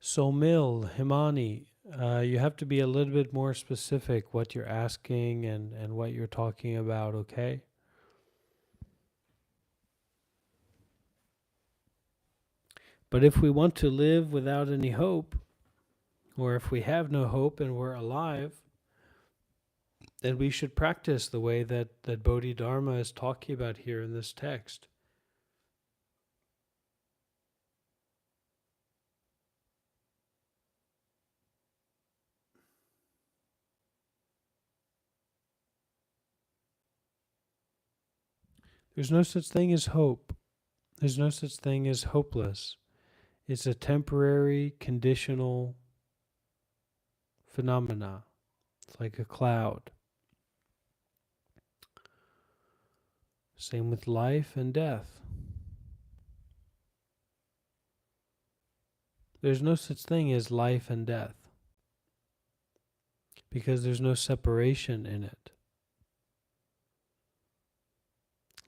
Somil, Himani, you have to be a little bit more specific what you're asking and what you're talking about, okay? But if we want to live without any hope, or if we have no hope and we're alive, then we should practice the way that Bodhidharma is talking about here in this text. There's no such thing as hope. There's no such thing as hopeless. It's a temporary, conditional phenomena. It's like a cloud. Same with life and death. There's no such thing as life and death because there's no separation in it.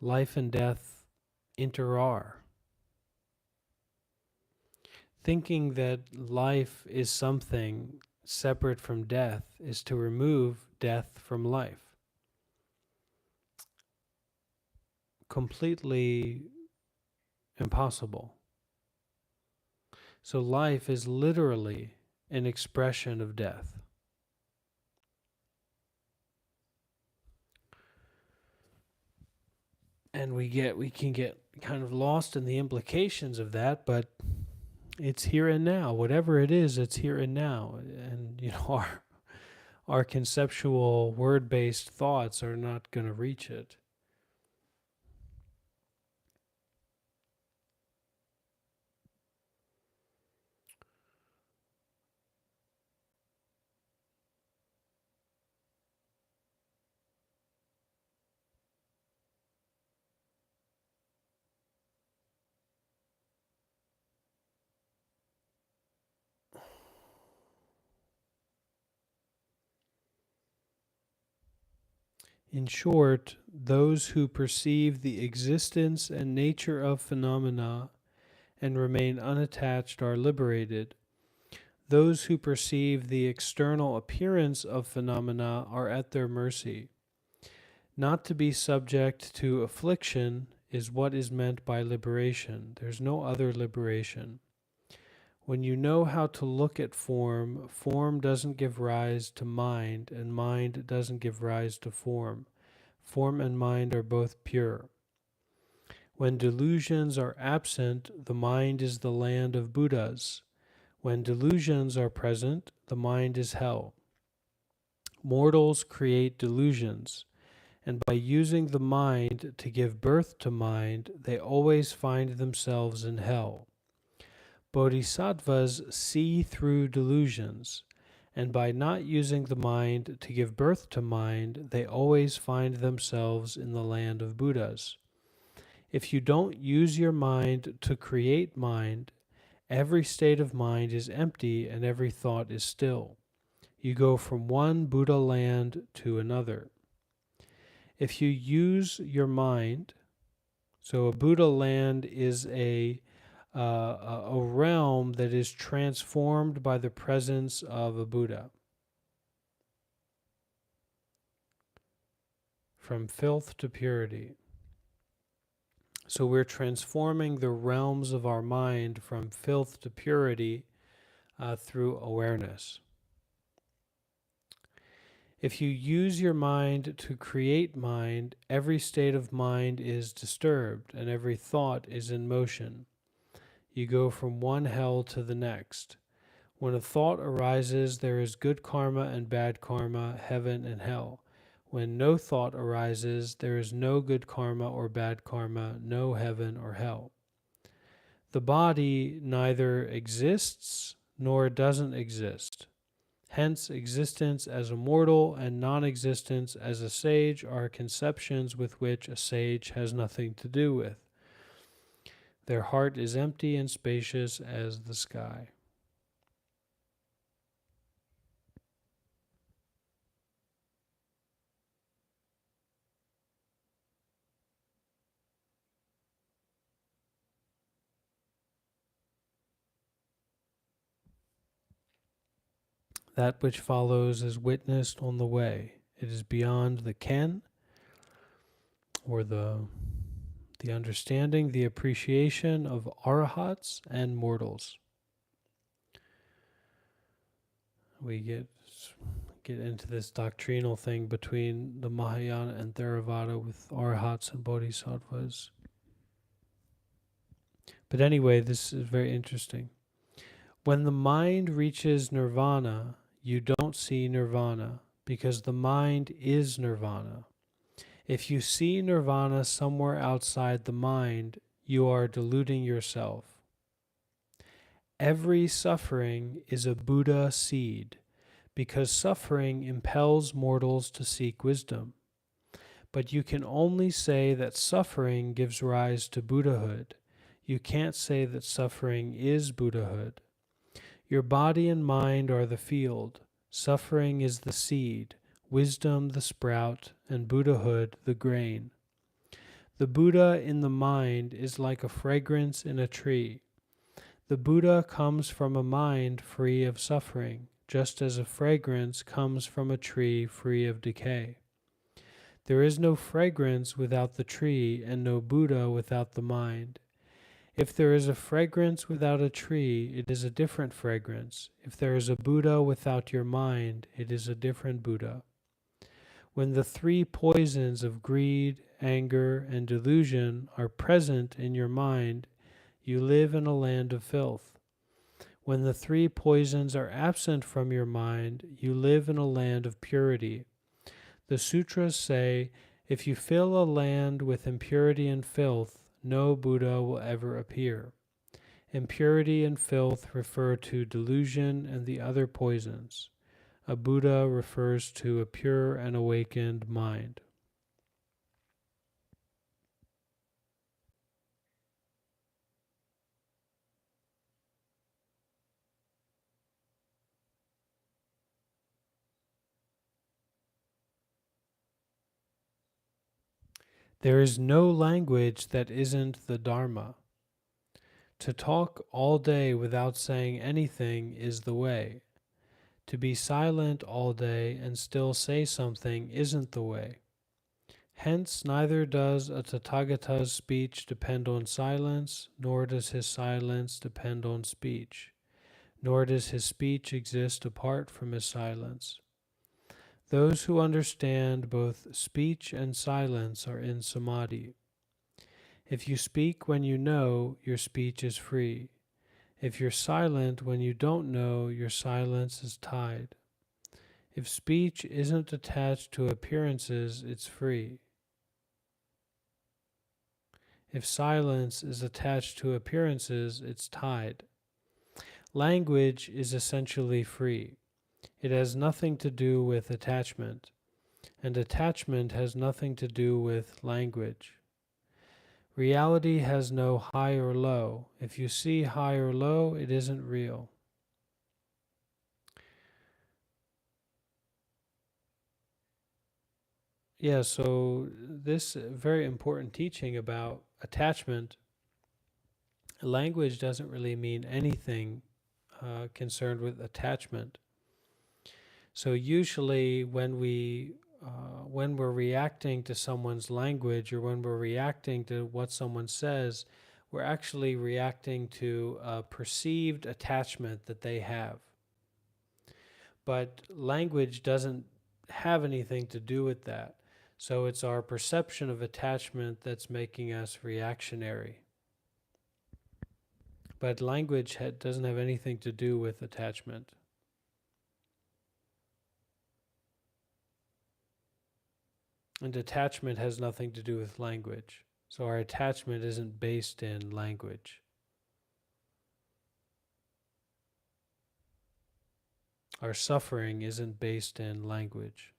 Life and death are. Thinking that life is something separate from death is to remove death from life. Completely impossible. So life is literally an expression of death. And we can get kind of lost in the implications of that, but it's here and now. Whatever it is, it's here and now. And our conceptual word-based thoughts are not going to reach it. In short, those who perceive the existence and nature of phenomena and remain unattached are liberated. Those who perceive the external appearance of phenomena are at their mercy. Not to be subject to affliction is what is meant by liberation. There's no other liberation. When you know how to look at form, form doesn't give rise to mind, and mind doesn't give rise to form. Form and mind are both pure. When delusions are absent, the mind is the land of Buddhas. When delusions are present, the mind is hell. Mortals create delusions, and by using the mind to give birth to mind, they always find themselves in hell. Bodhisattvas see through delusions, and by not using the mind to give birth to mind, they always find themselves in the land of Buddhas. If you don't use your mind to create mind, every state of mind is empty and every thought is still. You go from one Buddha land to another. If you use your mind, so a Buddha land is a realm that is transformed by the presence of a Buddha. From filth to purity. So we're transforming the realms of our mind from filth to purity through awareness. If you use your mind to create mind, every state of mind is disturbed and every thought is in motion. You go from one hell to the next. When a thought arises, there is good karma and bad karma, heaven and hell. When no thought arises, there is no good karma or bad karma, no heaven or hell. The body neither exists nor doesn't exist. Hence, existence as a mortal and non-existence as a sage are conceptions with which a sage has nothing to do with. Their heart is empty and spacious as the sky. That which follows is witnessed on the way. It is beyond the ken, or the understanding, the appreciation of arahats and mortals. We get into this doctrinal thing between the Mahayana and Theravada with arahats and bodhisattvas. But anyway, this is very interesting. When the mind reaches nirvana, you don't see nirvana, because the mind is nirvana. If you see nirvana somewhere outside the mind, you are deluding yourself. Every suffering is a Buddha seed, because suffering impels mortals to seek wisdom. But you can only say that suffering gives rise to Buddhahood. You can't say that suffering is Buddhahood. Your body and mind are the field. Suffering is the seed, wisdom the sprout, and Buddhahood the grain. The Buddha in the mind is like a fragrance in a tree. The Buddha comes from a mind free of suffering, just as a fragrance comes from a tree free of decay. There is no fragrance without the tree, and no Buddha without the mind. If there is a fragrance without a tree, it is a different fragrance. If there is a Buddha without your mind, it is a different Buddha. When the three poisons of greed, anger, and delusion are present in your mind, you live in a land of filth. When the three poisons are absent from your mind, you live in a land of purity. The sutras say, if you fill a land with impurity and filth, no Buddha will ever appear. Impurity and filth refer to delusion and the other poisons. A Buddha refers to a pure and awakened mind. There is no language that isn't the Dharma. To talk all day without saying anything is the way. To be silent all day and still say something isn't the way. Hence, neither does a Tathagata's speech depend on silence, nor does his silence depend on speech, nor does his speech exist apart from his silence. Those who understand both speech and silence are in samadhi. If you speak when you know, your speech is free. If you're silent when you don't know, your silence is tied. If speech isn't attached to appearances, it's free. If silence is attached to appearances, it's tied. Language is essentially free. It has nothing to do with attachment, and attachment has nothing to do with language. Reality has no high or low. If you see high or low, it isn't real. Yeah, so this very important teaching about attachment, language doesn't really mean anything concerned with attachment. So usually when we're reacting to someone's language or when we're reacting to what someone says, we're actually reacting to a perceived attachment that they have. But language doesn't have anything to do with that. So it's our perception of attachment that's making us reactionary. But language doesn't have anything to do with attachment. And attachment has nothing to do with language. So our attachment isn't based in language. Our suffering isn't based in language.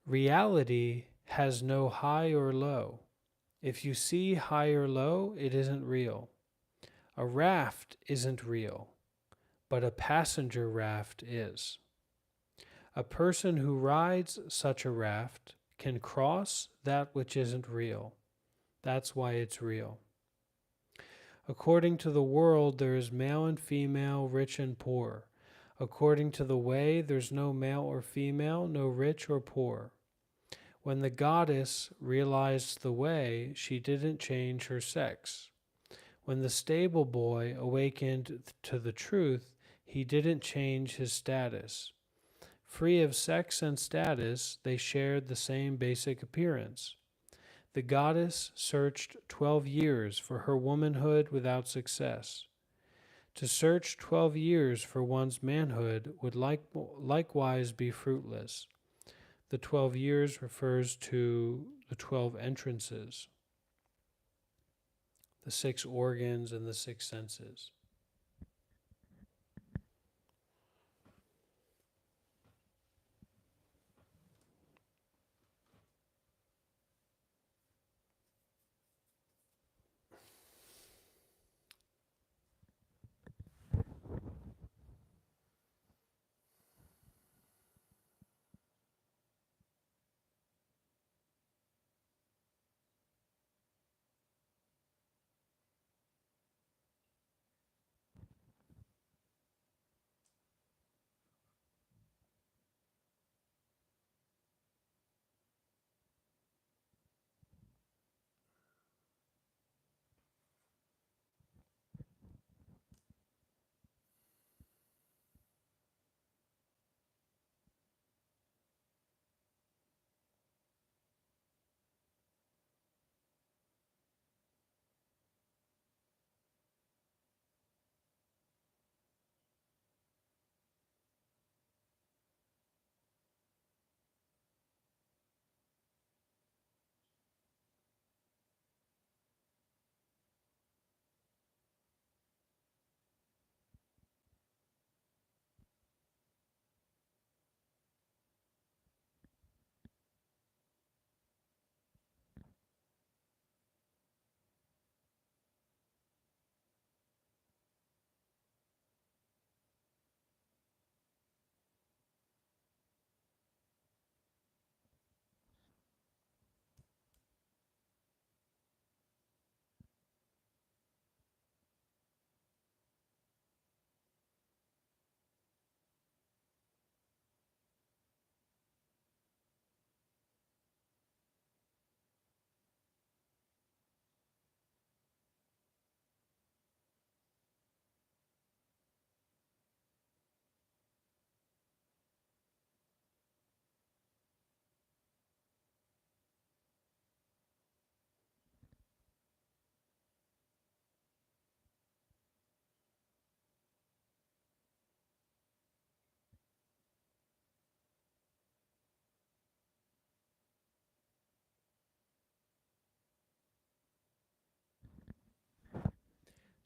Reality has no high or low. If you see high or low, it isn't real. A raft isn't real, but a passenger raft is. A person who rides such a raft can cross that which isn't real. That's why it's real. According to the world, there is male and female, rich and poor. According to the way, there's no male or female, no rich or poor. When the goddess realized the way, she didn't change her sex. When the stable boy awakened to the truth, he didn't change his status. Free of sex and status, they shared the same basic appearance. The goddess searched 12 years for her womanhood without success. To search 12 years for one's manhood would likewise be fruitless. The 12 years refers to the 12 entrances, the 6 organs and the 6 senses.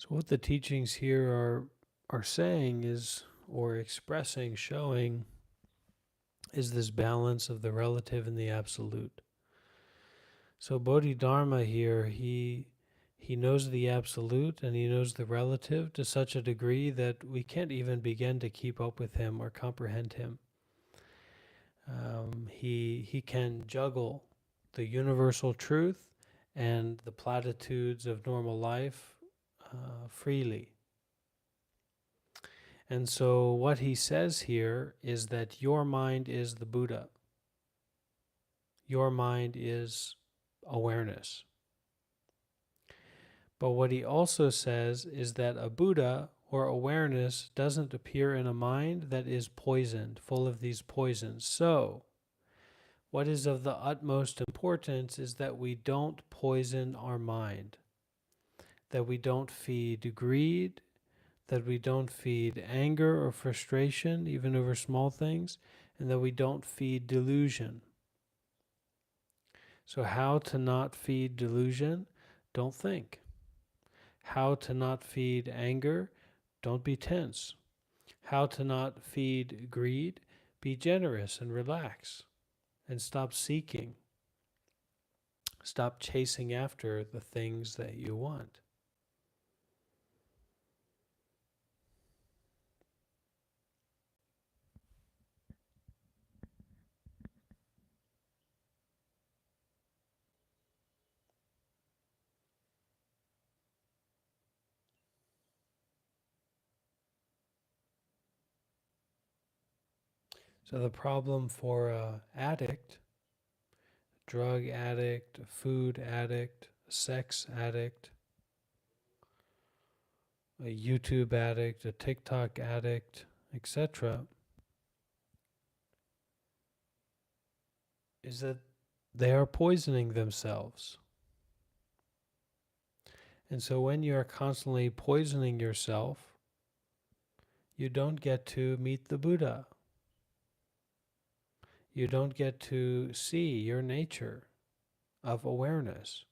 So what the teachings here are saying is, or expressing, showing, is this balance of the relative and the absolute. So Bodhidharma here, he knows the absolute and he knows the relative to such a degree that we can't even begin to keep up with him or comprehend him. He can juggle the universal truth and the platitudes of normal life freely. And so what he says here is that your mind is the Buddha. Your mind is awareness. But what he also says is that a Buddha or awareness doesn't appear in a mind that is poisoned, full of these poisons. So, what is of the utmost importance is that we don't poison our mind, that we don't feed greed, that we don't feed anger or frustration, even over small things, and that we don't feed delusion. So, how to not feed delusion? Don't think. How to not feed anger? Don't be tense. How to not feed greed? Be generous and relax and stop seeking. Stop chasing after the things that you want. So the problem for an addict, drug addict, a food addict, a sex addict, a YouTube addict, a TikTok addict, etc., is that they are poisoning themselves. And so when you are constantly poisoning yourself, you don't get to meet the Buddha. You don't get to see your nature of awareness,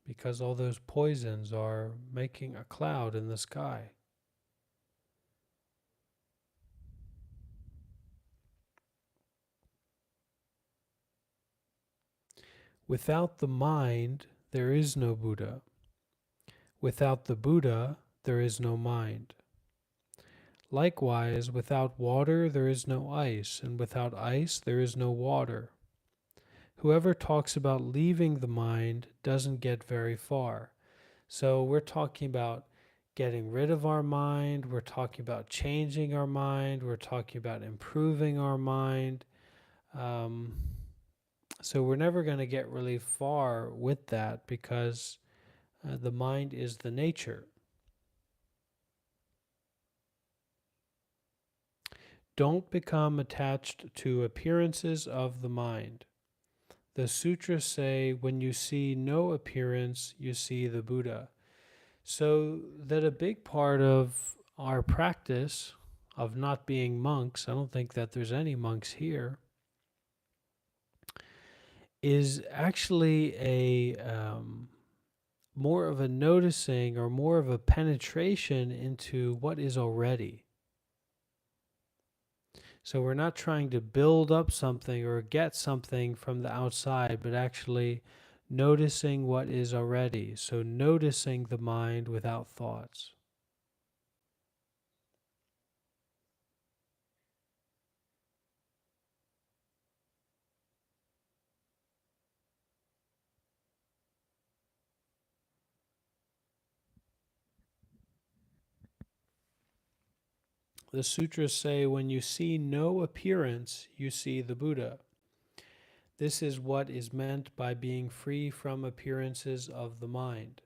because all those poisons are making a cloud in the sky. Without the mind, there is no Buddha. Without the Buddha, there is no mind. Likewise, without water, there is no ice, and without ice, there is no water. Whoever talks about leaving the mind doesn't get very far. So we're talking about getting rid of our mind, we're talking about changing our mind, we're talking about improving our mind. So we're never going to get really far with that, because the mind is the nature. Don't become attached to appearances of the mind. The sutras say, when you see no appearance, you see the Buddha. So that a big part of our practice of not being monks, I don't think that there's any monks here, is actually a more of a noticing or more of a penetration into what is already. So we're not trying to build up something or get something from the outside, but actually noticing what is already. So noticing the mind without thoughts. The sutras say, when you see no appearance, you see the Buddha. This is what is meant by being free from appearances of the mind.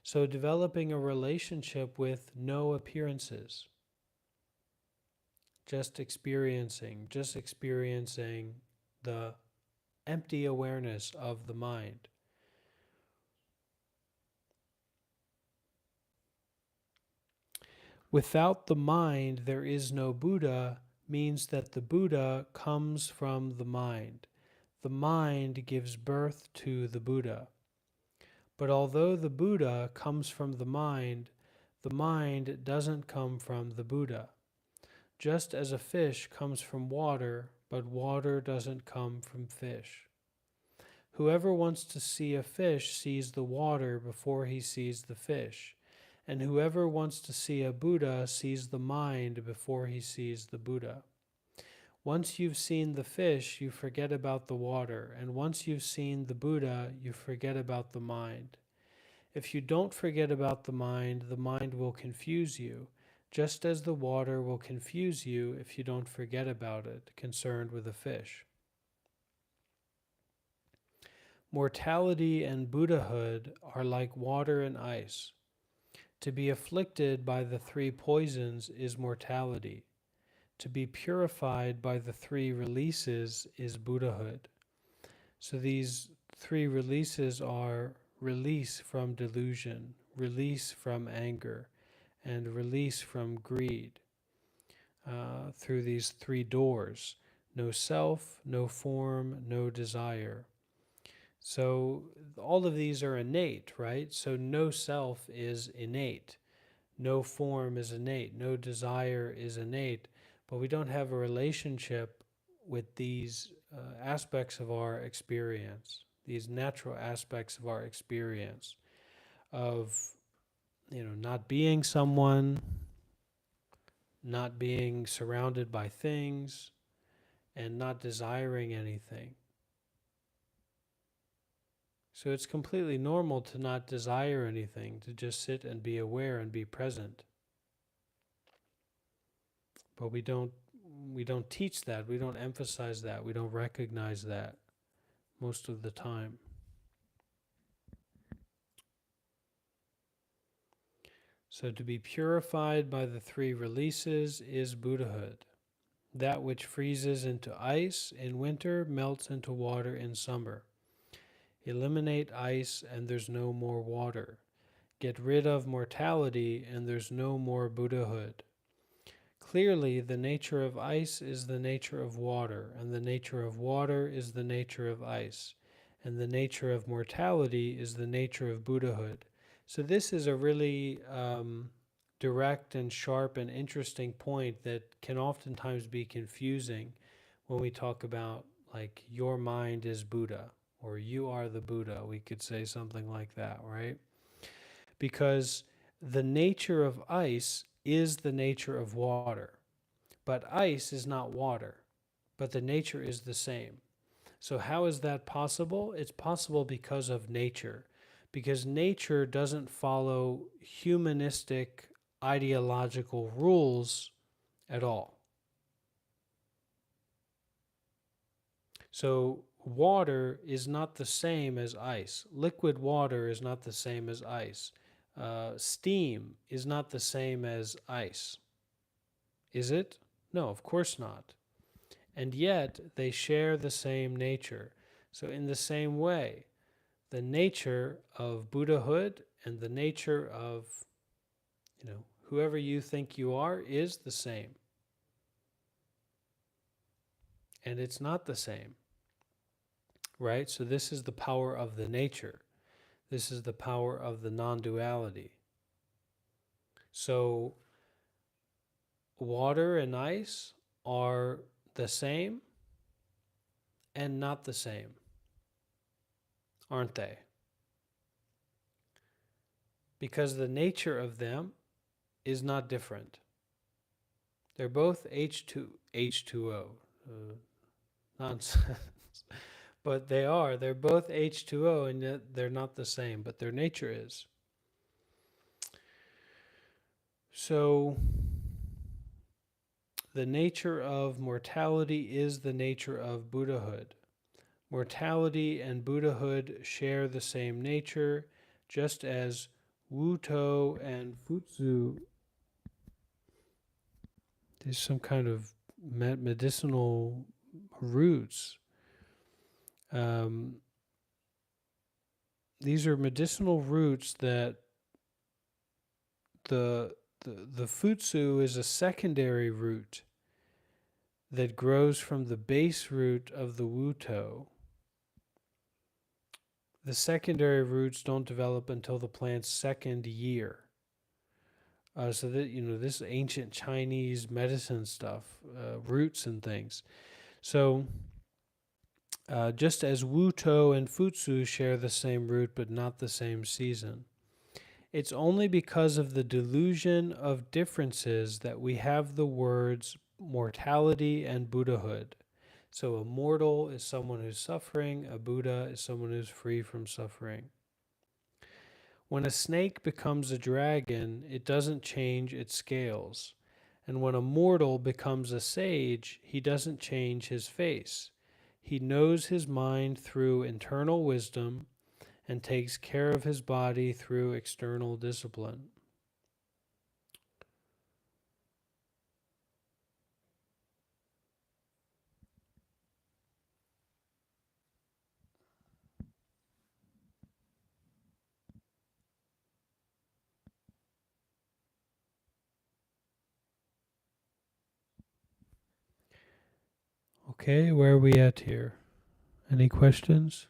So developing a relationship with no appearances. Just experiencing the empty awareness of the mind. Without the mind, there is no Buddha, means that the Buddha comes from the mind. The mind gives birth to the Buddha. But although the Buddha comes from the mind doesn't come from the Buddha. Just as a fish comes from water, but water doesn't come from fish. Whoever wants to see a fish sees the water before he sees the fish, and whoever wants to see a Buddha sees the mind before he sees the Buddha. Once you've seen the fish, you forget about the water, and once you've seen the Buddha, you forget about the mind. If you don't forget about the mind will confuse you, just as the water will confuse you if you don't forget about it, concerned with a fish. Mortality and Buddhahood are like water and ice. To be afflicted by the three poisons is mortality. To be purified by the three releases is Buddhahood. So these three releases are release from delusion, release from anger, and release from greed through these three doors. No self, no form, no desire. So all of these are innate, right? So no self is innate. No form is innate. No desire is innate. But we don't have a relationship with these aspects of our experience, these natural aspects of our experience of, not being someone, not being surrounded by things, and not desiring anything. So it's completely normal to not desire anything, to just sit and be aware and be present. But we don't teach that, we don't emphasize that, we don't recognize that most of the time. So to be purified by the three releases is Buddhahood. That which freezes into ice in winter melts into water in summer. Eliminate ice and there's no more water. Get rid of mortality and there's no more Buddhahood. Clearly, the nature of ice is the nature of water, and the nature of water is the nature of ice, and the nature of mortality is the nature of Buddhahood. So this is a really direct and sharp and interesting point that can oftentimes be confusing when we talk about, like, your mind is Buddha, or you are the Buddha. We could say something like that, right? Because the nature of ice is the nature of water. But ice is not water, but the nature is the same. So how is that possible? It's possible because of nature. Because nature doesn't follow humanistic ideological rules at all. So water is not the same as ice. Liquid water is not the same as ice. Steam is not the same as ice. Is it? No, of course not. And yet they share the same nature. So in the same way, the nature of Buddhahood and the nature of, whoever you think you are is the same. And it's not the same. Right? So this is the power of the nature. This is the power of the non-duality. So water and ice are the same and not the same, aren't they? Because the nature of them is not different. They're both H2O. Nonsense. But they're both H2O, and yet they're not the same, but their nature is. So the nature of mortality is the nature of Buddhahood. Mortality and Buddhahood share the same nature, just as Wuto and Futsu. There's some kind of medicinal roots. These are medicinal roots that the Futsu is a secondary root that grows from the base root of the Wuto. The secondary roots don't develop until the plant's second year. So that this ancient Chinese medicine stuff, roots and things. So just as Wuto and Futsu share the same root but not the same season, it's only because of the delusion of differences that we have the words mortality and Buddhahood. So a mortal is someone who's suffering, a Buddha is someone who's free from suffering. When a snake becomes a dragon, it doesn't change its scales. And when a mortal becomes a sage, he doesn't change his face. He knows his mind through internal wisdom and takes care of his body through external discipline. Okay, where are we at here? Any questions?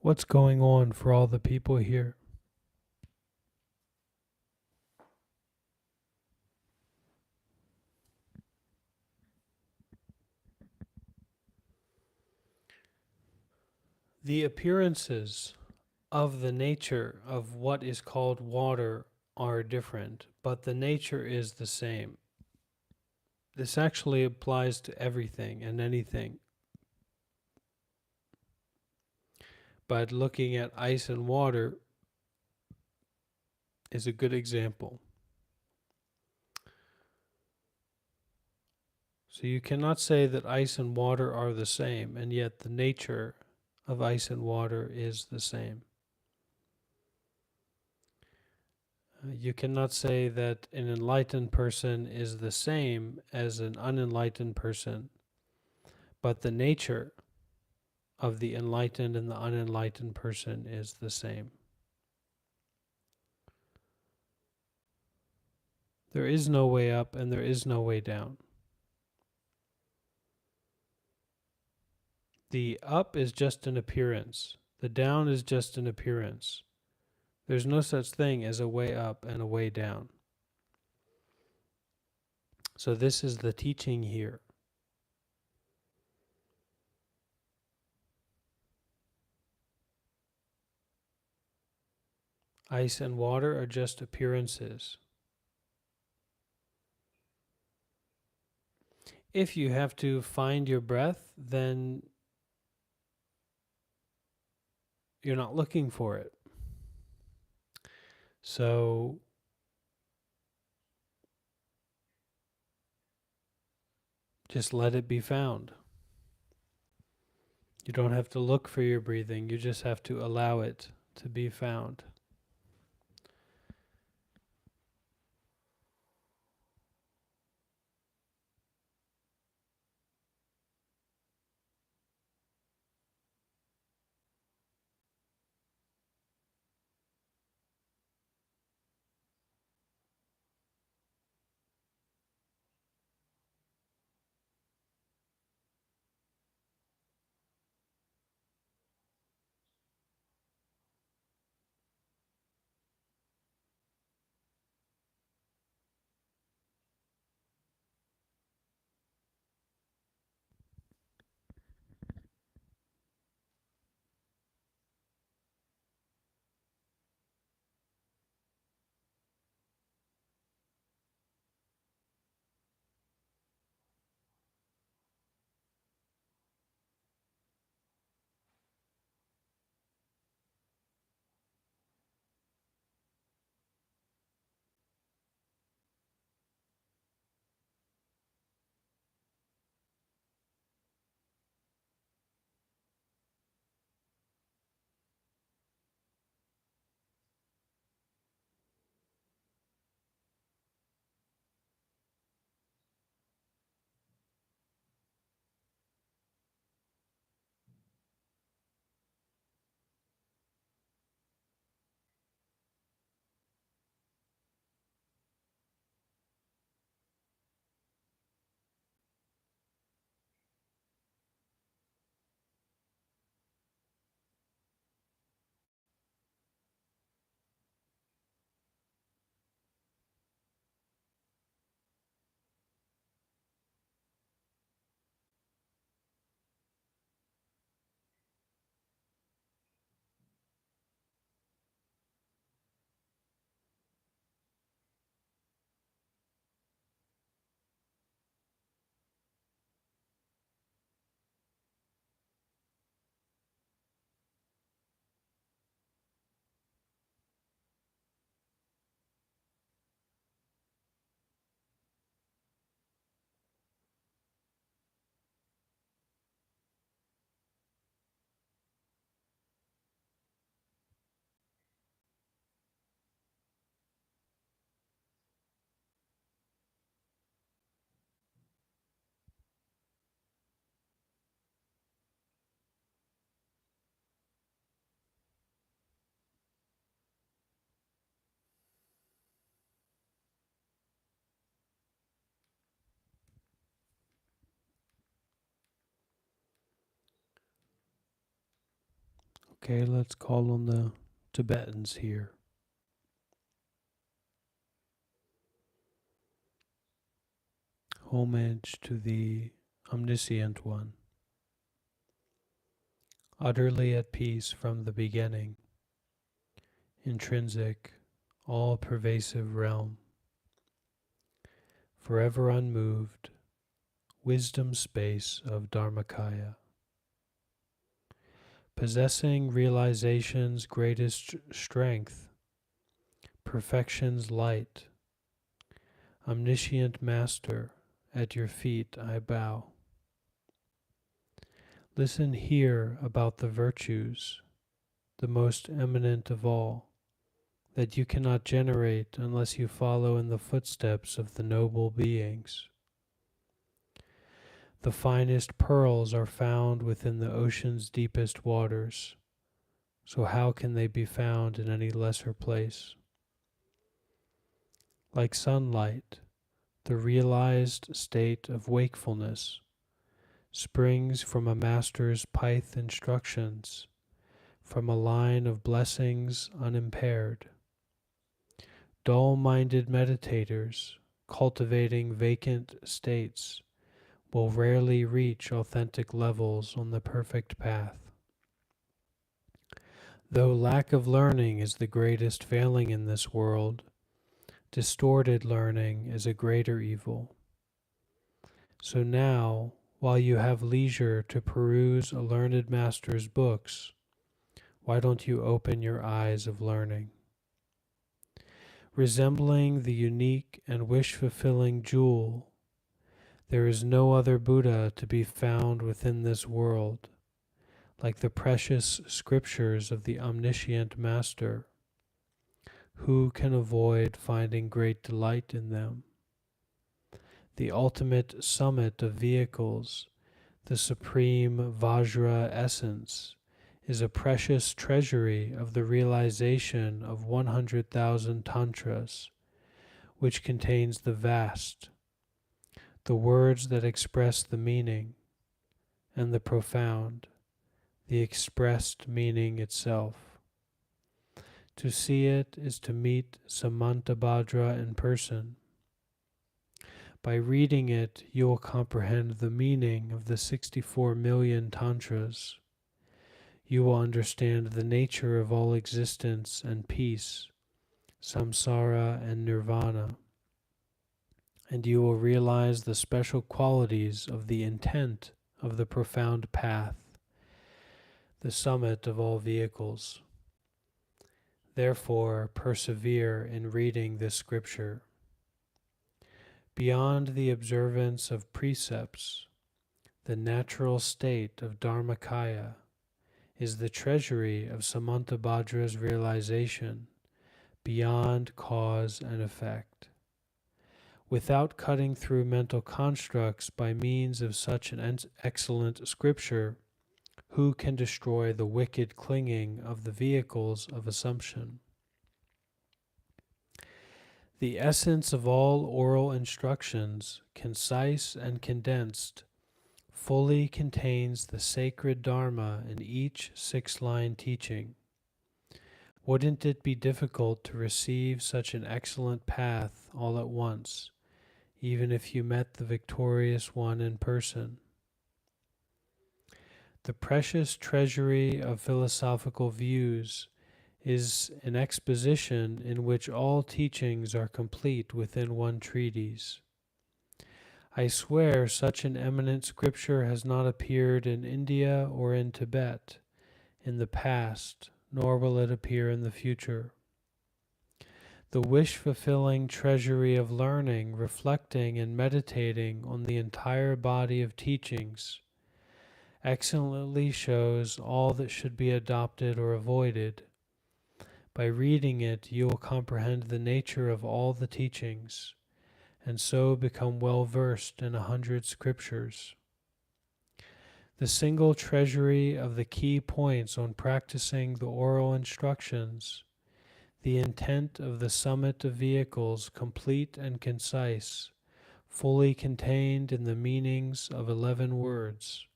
What's going on for all the people here? The appearances of the nature of what is called water are different, but the nature is the same. This actually applies to everything and anything. But looking at ice and water is a good example. So you cannot say that ice and water are the same, and yet the nature of ice and water is the same. You cannot say that an enlightened person is the same as an unenlightened person, but the nature of the enlightened and the unenlightened person is the same. There is no way up and there is no way down. The up is just an appearance. The down is just an appearance. There's no such thing as a way up and a way down. So this is the teaching here. Ice and water are just appearances. If you have to find your breath, then you're not looking for it. So just let it be found. You don't have to look for your breathing, you just have to allow it to be found. Okay, let's call on the Tibetans here. Homage to the Omniscient One, utterly at peace from the beginning, intrinsic, all-pervasive realm, forever unmoved, wisdom space of Dharmakaya, possessing realization's greatest strength, perfection's light, omniscient master, at your feet I bow. Listen here about the virtues, the most eminent of all, that you cannot generate unless you follow in the footsteps of the noble beings. The finest pearls are found within the ocean's deepest waters, so how can they be found in any lesser place? Like sunlight, the realized state of wakefulness springs from a master's pith instructions, from a line of blessings unimpaired. Dull-minded meditators, cultivating vacant states, will rarely reach authentic levels on the perfect path. Though lack of learning is the greatest failing in this world, distorted learning is a greater evil. So now, while you have leisure to peruse a learned master's books, why don't you open your eyes of learning? Resembling the unique and wish-fulfilling jewel, there is no other Buddha to be found within this world, like the precious scriptures of the omniscient Master. Who can avoid finding great delight in them? The ultimate summit of vehicles, the supreme Vajra essence, is a precious treasury of the realization of 100,000 tantras, which contains the vast, the words that express the meaning, and the profound, the expressed meaning itself. To see it is to meet Samantabhadra in person. By reading it, you will comprehend the meaning of the 64 million tantras. You will understand the nature of all existence and peace, samsara and nirvana, and you will realize the special qualities of the intent of the profound path, the summit of all vehicles. Therefore, persevere in reading this scripture. Beyond the observance of precepts, the natural state of Dharmakaya is the treasury of Samantabhadra's realization, beyond cause and effect. Without cutting through mental constructs by means of such an excellent scripture, who can destroy the wicked clinging of the vehicles of assumption? The essence of all oral instructions, concise and condensed, fully contains the sacred Dharma in each 6-line teaching. Wouldn't it be difficult to receive such an excellent path all at once, even if you met the victorious one in person? The precious treasury of philosophical views is an exposition in which all teachings are complete within one treatise. I swear such an eminent scripture has not appeared in India or in Tibet in the past, nor will it appear in the future. The wish-fulfilling treasury of learning, reflecting and meditating on the entire body of teachings excellently shows all that should be adopted or avoided. By reading it, you will comprehend the nature of all the teachings, and so become well versed in 100 scriptures. The single treasury of the key points on practicing the oral instructions, the intent of the summit of vehicles, complete and concise, fully contained in the meanings of 11 words,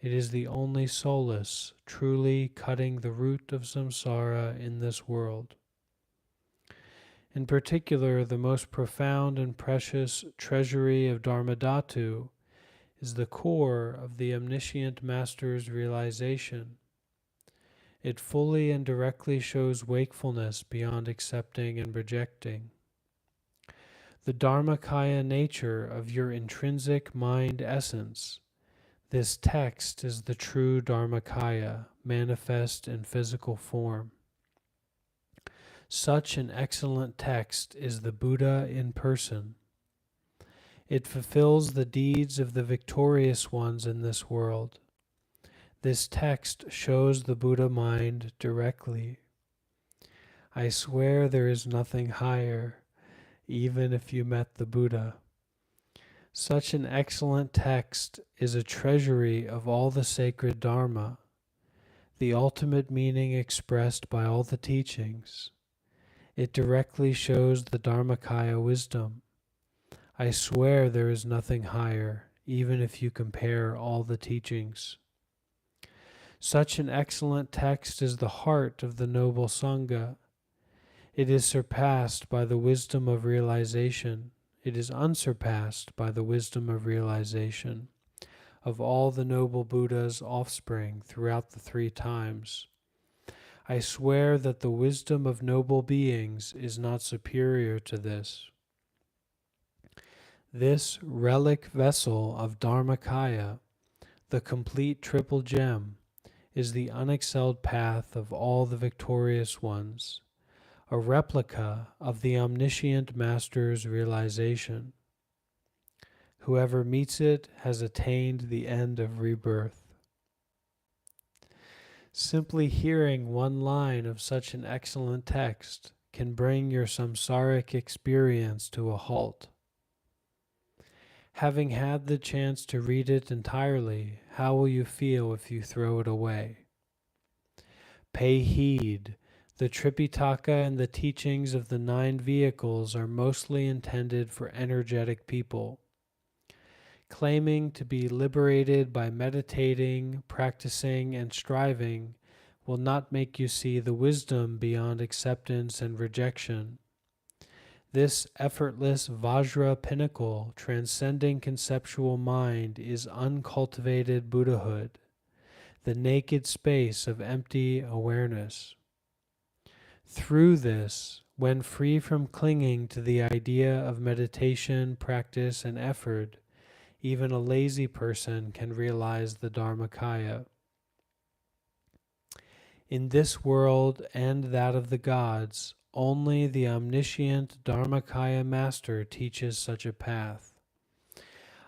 It is the only solace truly cutting the root of samsara in this world. In particular, the most profound and precious treasury of Dharmadhatu is the core of the omniscient Master's realization. It fully and directly shows wakefulness beyond accepting and rejecting. The Dharmakaya nature of your intrinsic mind essence. This text is the true Dharmakaya, manifest in physical form. Such an excellent text is the Buddha in person. It fulfills the deeds of the victorious ones in this world. This text shows the Buddha mind directly. I swear there is nothing higher, even if you met the Buddha. Such an excellent text is a treasury of all the sacred Dharma, the ultimate meaning expressed by all the teachings. It directly shows the Dharmakaya wisdom. I swear there is nothing higher, even if you compare all the teachings. Such an excellent text is the heart of the noble Sangha. It is surpassed by the wisdom of realization. It is unsurpassed by the wisdom of realization of all the noble Buddha's offspring throughout the 3 times. I swear that the wisdom of noble beings is not superior to this. This relic vessel of Dharmakaya, the complete triple gem, is the unexcelled path of all the victorious ones, a replica of the omniscient Master's realization. Whoever meets it has attained the end of rebirth. Simply hearing one line of such an excellent text can bring your samsaric experience to a halt. Having had the chance to read it entirely, how will you feel if you throw it away? Pay heed. The Tripitaka and the teachings of the 9 vehicles are mostly intended for energetic people. Claiming to be liberated by meditating, practicing, and striving will not make you see the wisdom beyond acceptance and rejection. This effortless Vajra pinnacle transcending conceptual mind is uncultivated Buddhahood, the naked space of empty awareness. Through this, when free from clinging to the idea of meditation, practice, and effort, even a lazy person can realize the Dharmakaya. In this world and that of the gods, only the omniscient Dharmakaya Master teaches such a path.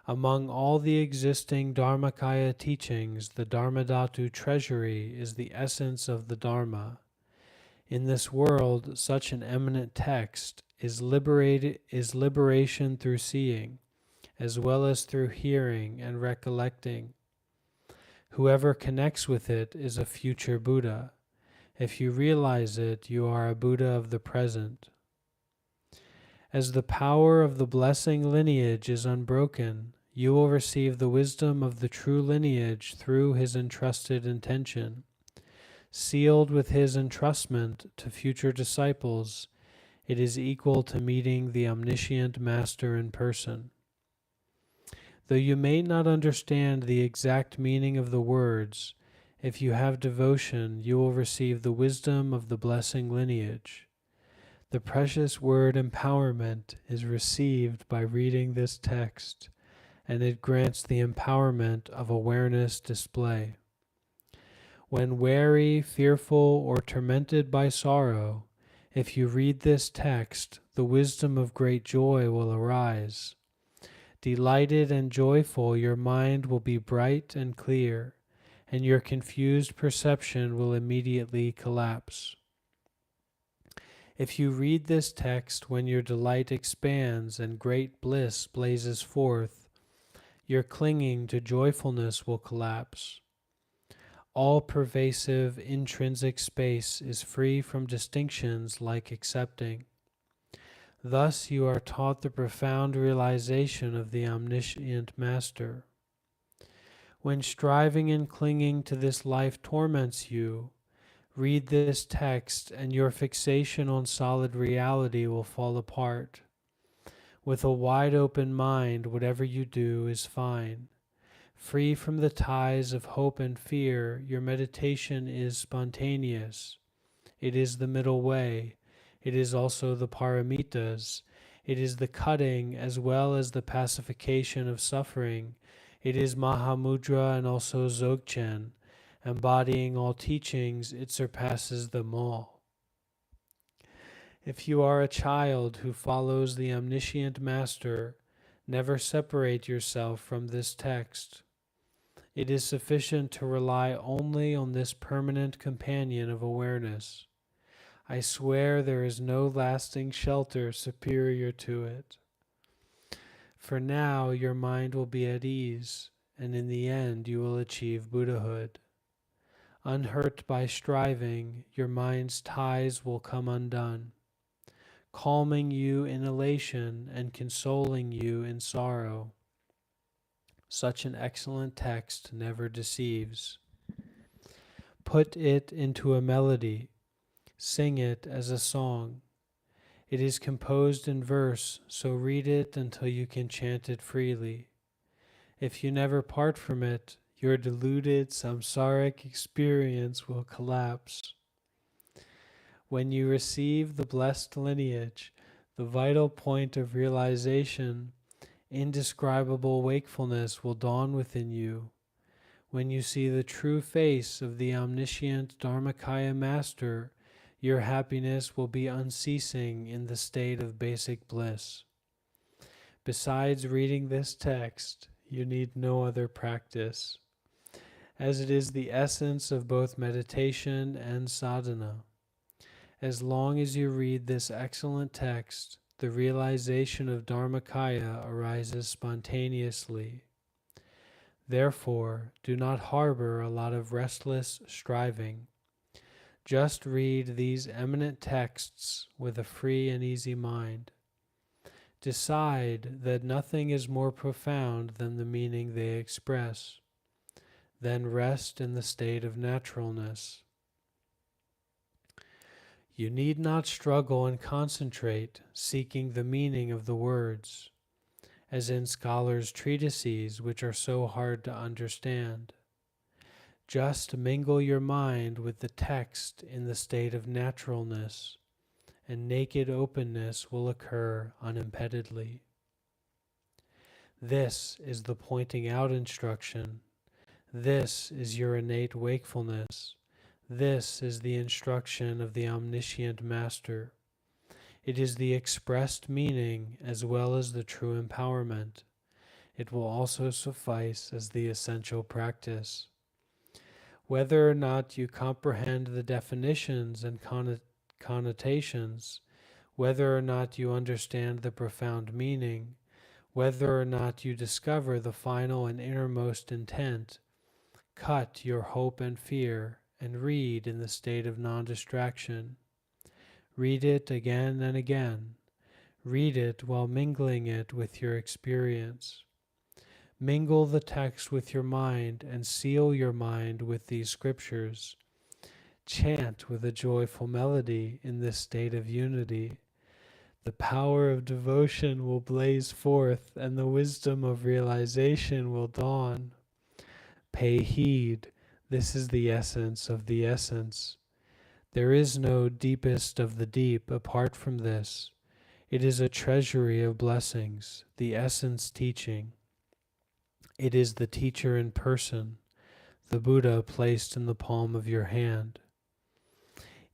Among all the existing Dharmakaya teachings, the Dharmadhatu treasury is the essence of the Dharma. In this world, such an eminent text is liberation through seeing, as well as through hearing and recollecting. Whoever connects with it is a future Buddha. If you realize it, you are a Buddha of the present. As the power of the blessing lineage is unbroken, you will receive the wisdom of the true lineage through his entrusted intention. Sealed with his entrustment to future disciples, it is equal to meeting the omniscient Master in person. Though you may not understand the exact meaning of the words, if you have devotion, you will receive the wisdom of the blessing lineage. The precious word empowerment is received by reading this text, and it grants the empowerment of awareness display. When weary, fearful, or tormented by sorrow, if you read this text, the wisdom of great joy will arise. Delighted and joyful, your mind will be bright and clear, and your confused perception will immediately collapse. If you read this text when your delight expands and great bliss blazes forth, your clinging to joyfulness will collapse. All-pervasive intrinsic space is free from distinctions like accepting. Thus you are taught the profound realization of the omniscient Master. When striving and clinging to this life torments you, read this text and your fixation on solid reality will fall apart. With a wide open mind, whatever you do is fine. Free from the ties of hope and fear, your meditation is spontaneous. It is the middle way. It is also the paramitas. It is the cutting as well as the pacification of suffering. It is Mahamudra and also Dzogchen. Embodying all teachings, it surpasses them all. If you are a child who follows the omniscient master, never separate yourself from this text. It is sufficient to rely only on this permanent companion of awareness. I swear there is no lasting shelter superior to it. For now your mind will be at ease, and in the end you will achieve Buddhahood. Unhurt by striving, your mind's ties will come undone, calming you in elation and consoling you in sorrow. Such an excellent text never deceives. Put it into a melody. Sing it as a song. It is composed in verse, so read it until you can chant it freely. If you never part from it, your deluded samsaric experience will collapse. When you receive the blessed lineage, the vital point of realization, indescribable wakefulness will dawn within you. When you see the true face of the omniscient Dharmakaya Master, your happiness will be unceasing in the state of basic bliss. Besides reading this text, you need no other practice, as it is the essence of both meditation and sadhana. As long as you read this excellent text, the realization of Dharmakaya arises spontaneously. Therefore, do not harbor a lot of restless striving. Just read these eminent texts with a free and easy mind. Decide that nothing is more profound than the meaning they express. Then rest in the state of naturalness. You need not struggle and concentrate, seeking the meaning of the words, as in scholars' treatises which are so hard to understand. Just mingle your mind with the text in the state of naturalness, and naked openness will occur unimpededly. This is the pointing out instruction. This is your innate wakefulness. This is the instruction of the omniscient Master. It is the expressed meaning as well as the true empowerment. It will also suffice as the essential practice. Whether or not you comprehend the definitions and connotations, whether or not you understand the profound meaning, whether or not you discover the final and innermost intent, cut your hope and fear and read in the state of non-distraction. Read it again and again. Read it while mingling it with your experience. Mingle the text with your mind and seal your mind with these scriptures. Chant with a joyful melody in this state of unity. The power of devotion will blaze forth and the wisdom of realization will dawn. Pay heed. This is the essence of the essence. There is no deepest of the deep apart from this. It is a treasury of blessings, the essence teaching. It is the teacher in person, the Buddha placed in the palm of your hand.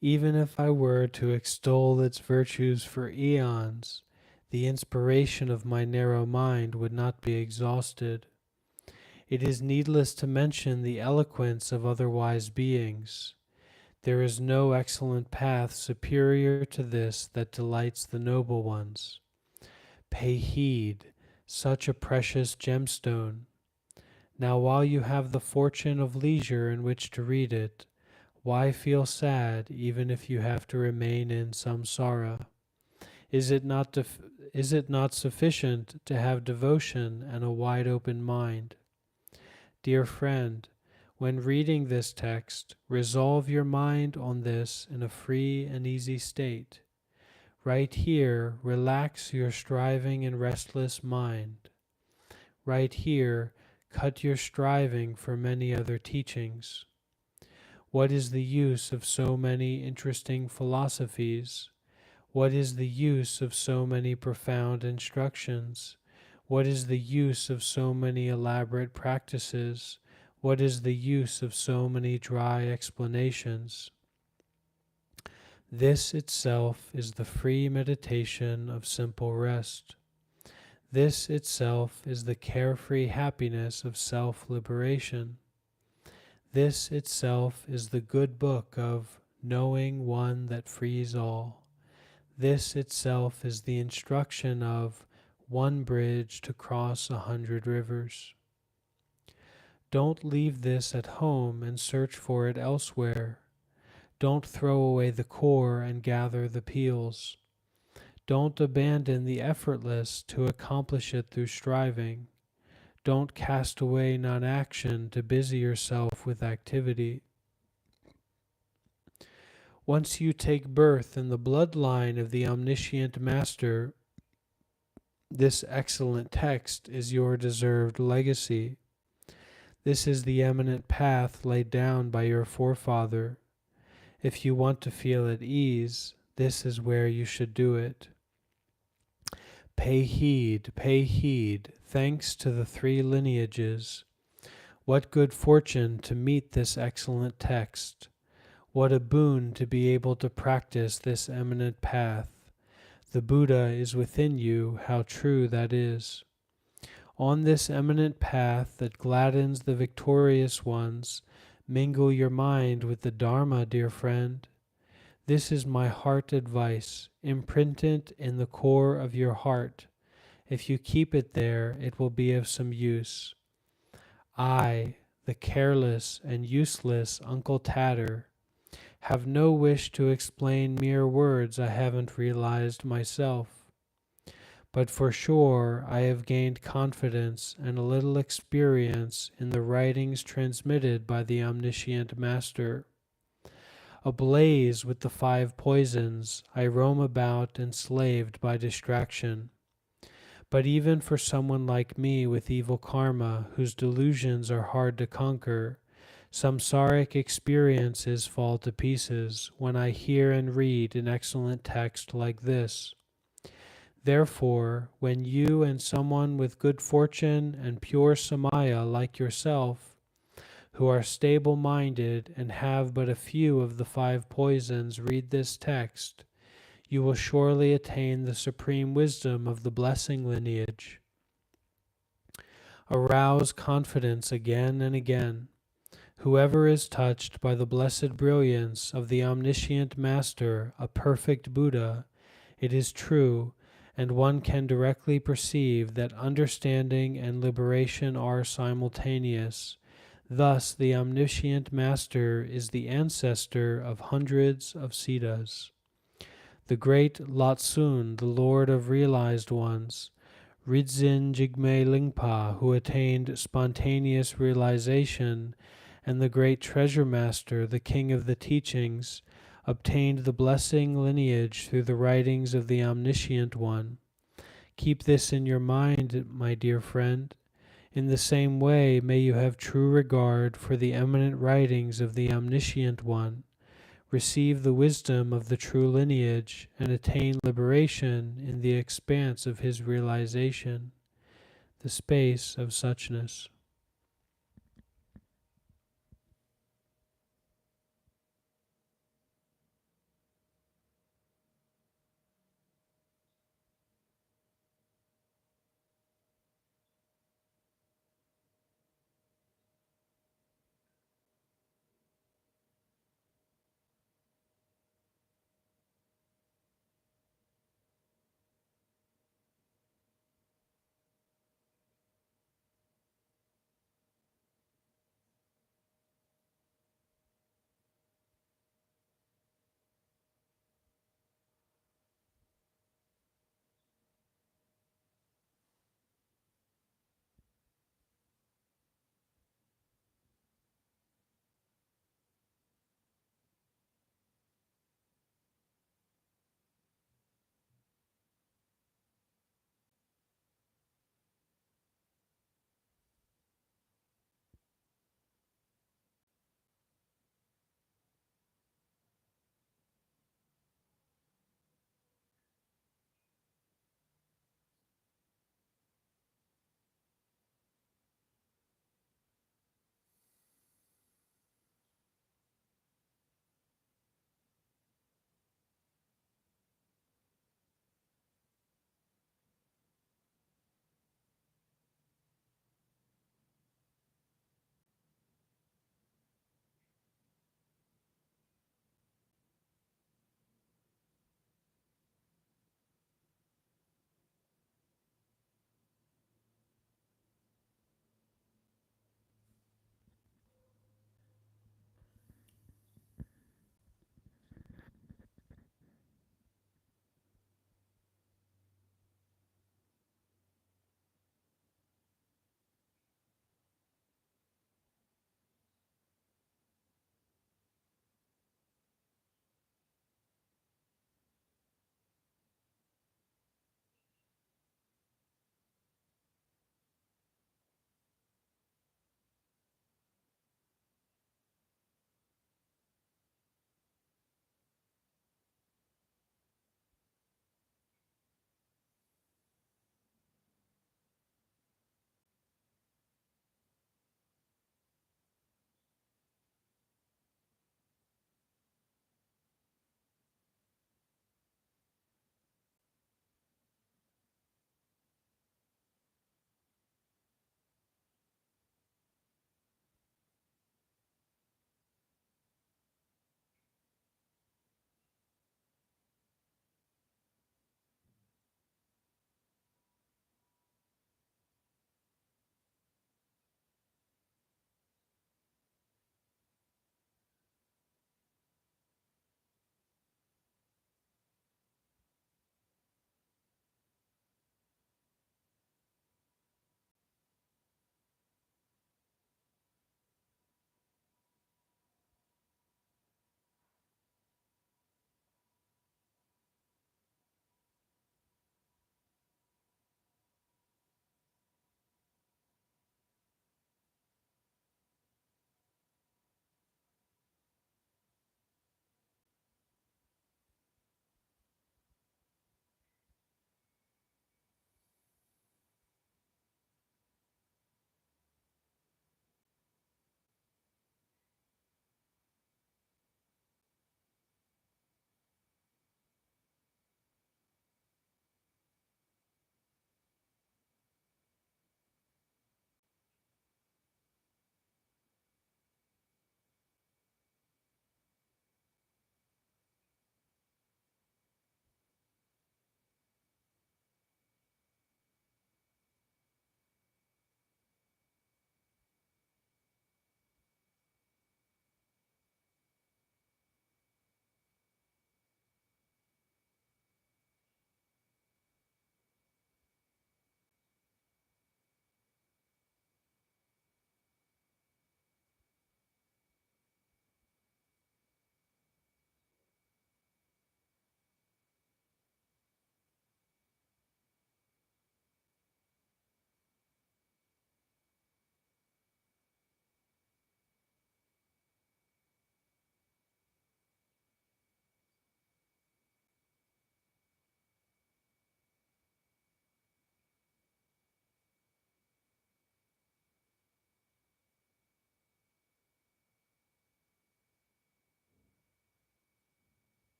Even if I were to extol its virtues for eons, the inspiration of my narrow mind would not be exhausted. It is needless to mention the eloquence of other wise beings. There is no excellent path superior to this that delights the noble ones. Pay heed, such a precious gemstone. Now while you have the fortune of leisure in which to read it, why feel sad even if you have to remain in samsara? Is it not sufficient to have devotion and a wide open mind? dear friend, when reading this text, resolve your mind on this in a free and easy state. Right here, relax your striving and restless mind. Right here, cut your striving for many other teachings. What is the use of so many interesting philosophies? What is the use of so many profound instructions? What is the use of so many elaborate practices? What is the use of so many dry explanations? This itself is the free meditation of simple rest. This itself is the carefree happiness of self-liberation. This itself is the good book of knowing one that frees all. This itself is the instruction of one bridge to cross 100 rivers. Don't leave this at home and search for it elsewhere. Don't throw away the core and gather the peels. Don't abandon the effortless to accomplish it through striving. Don't cast away non-action to busy yourself with activity. Once you take birth in the bloodline of the omniscient Master, this excellent text is your deserved legacy. This is the eminent path laid down by your forefather. If you want to feel at ease, this is where you should do it. Pay heed, thanks to the three lineages. What good fortune to meet this excellent text. What a boon to be able to practice this eminent path. The Buddha is within you, how true that is. On this eminent path that gladdens the victorious ones, mingle your mind with the Dharma, dear friend. This is my heart advice. Imprint it in the core of your heart. If you keep it there, it will be of some use. I, the careless and useless Uncle Tatter, have no wish to explain mere words I haven't realized myself. But for sure I have gained confidence and a little experience in the writings transmitted by the omniscient Master. Ablaze with the 5 poisons, I roam about enslaved by distraction. But even for someone like me with evil karma, whose delusions are hard to conquer, samsaric experiences fall to pieces when I hear and read an excellent text like this. Therefore, when you and someone with good fortune and pure samaya like yourself, who are stable-minded and have but a few of the 5 poisons, read this text, you will surely attain the supreme wisdom of the blessing lineage. Arouse confidence again and again. Whoever is touched by the blessed brilliance of the omniscient Master, a perfect Buddha, it is true, and one can directly perceive that understanding and liberation are simultaneous. Thus the omniscient Master is the ancestor of hundreds of Siddhas. The great Lotsun, the Lord of realized ones, Ridzin Jigme Lingpa, who attained spontaneous realization, and the great Treasure Master, the King of the Teachings, obtained the blessing lineage through the writings of the Omniscient One. Keep this in your mind, my dear friend. In the same way, may you have true regard for the eminent writings of the Omniscient One, receive the wisdom of the true lineage, and attain liberation in the expanse of his realization, the space of suchness.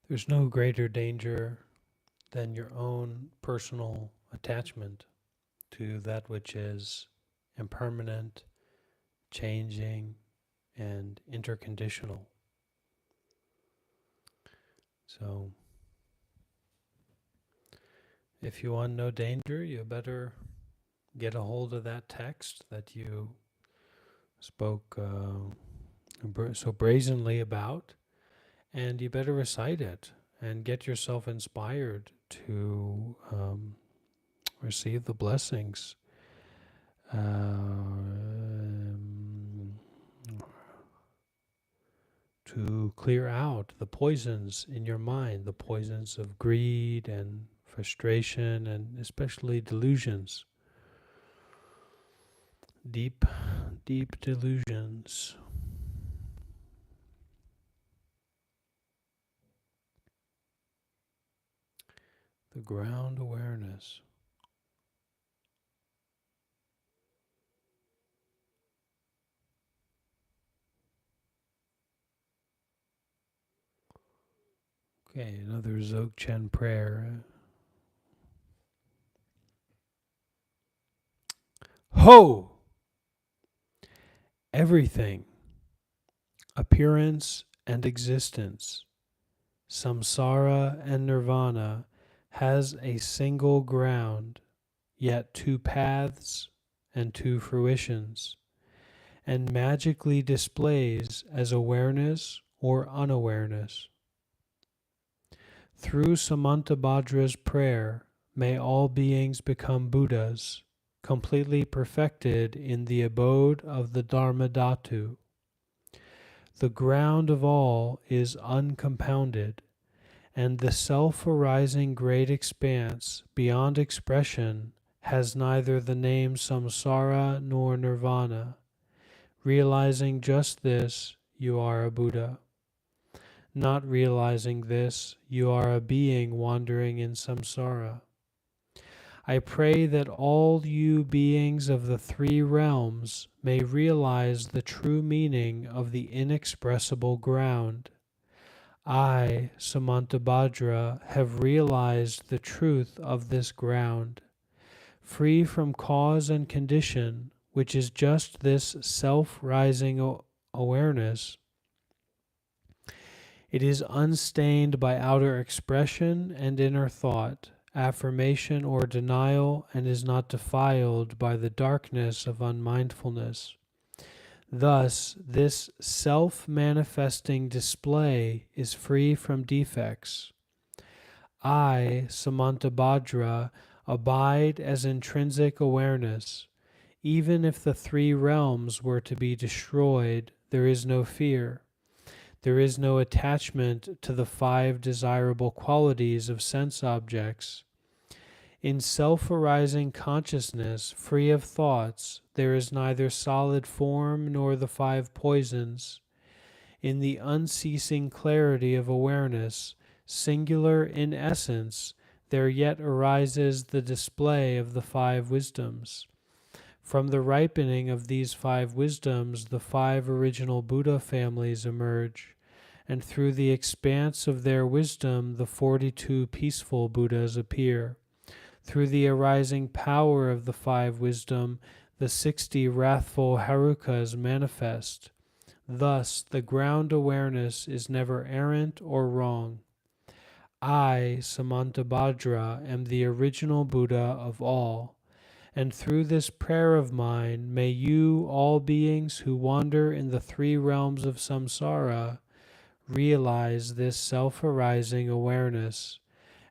There's no greater danger than your own personal attachment to that which is impermanent, changing, and interconditional. So, if you want no danger, you better get a hold of that text that you spoke so brazenly about, and you better recite it and get yourself inspired to receive the blessings. To clear out the poisons in your mind, the poisons of greed and frustration, and especially delusions, deep delusions. The ground awareness. Okay, another Dzogchen prayer. Ho! Everything, appearance and existence, samsara and nirvana, has a single ground, yet two paths and two fruitions, and magically displays as awareness or unawareness. Through Samantabhadra's prayer, may all beings become Buddhas, completely perfected in the abode of the Dharma Dhatu. The ground of all is uncompounded, and the self-arising great expanse beyond expression has neither the name samsara nor nirvana. Realizing just this, you are a Buddha. Not realizing this, you are a being wandering in samsara. I pray that all you beings of the three realms may realize the true meaning of the inexpressible ground. I, Samantabhadra, have realized the truth of this ground, free from cause and condition, which is just this self-rising awareness. It is unstained by outer expression and inner thought, affirmation or denial, and is not defiled by the darkness of unmindfulness. Thus, this self-manifesting display is free from defects. I, Samantabhadra, abide as intrinsic awareness. Even if the three realms were to be destroyed, there is no fear. There is no attachment to the five desirable qualities of sense objects. In self-arising consciousness, free of thoughts, there is neither solid form nor the five poisons. In the unceasing clarity of awareness, singular in essence, there yet arises the display of the five wisdoms. From the ripening of these five wisdoms, the five original Buddha families emerge, and through the expanse of their wisdom, the 42 peaceful Buddhas appear. Through the arising power of the five wisdom, the 60 wrathful Harukas manifest. Thus, the ground awareness is never errant or wrong. I, Samantabhadra, am the original Buddha of all. And through this prayer of mine, may you, all beings who wander in the three realms of samsara, realize this self-arising awareness,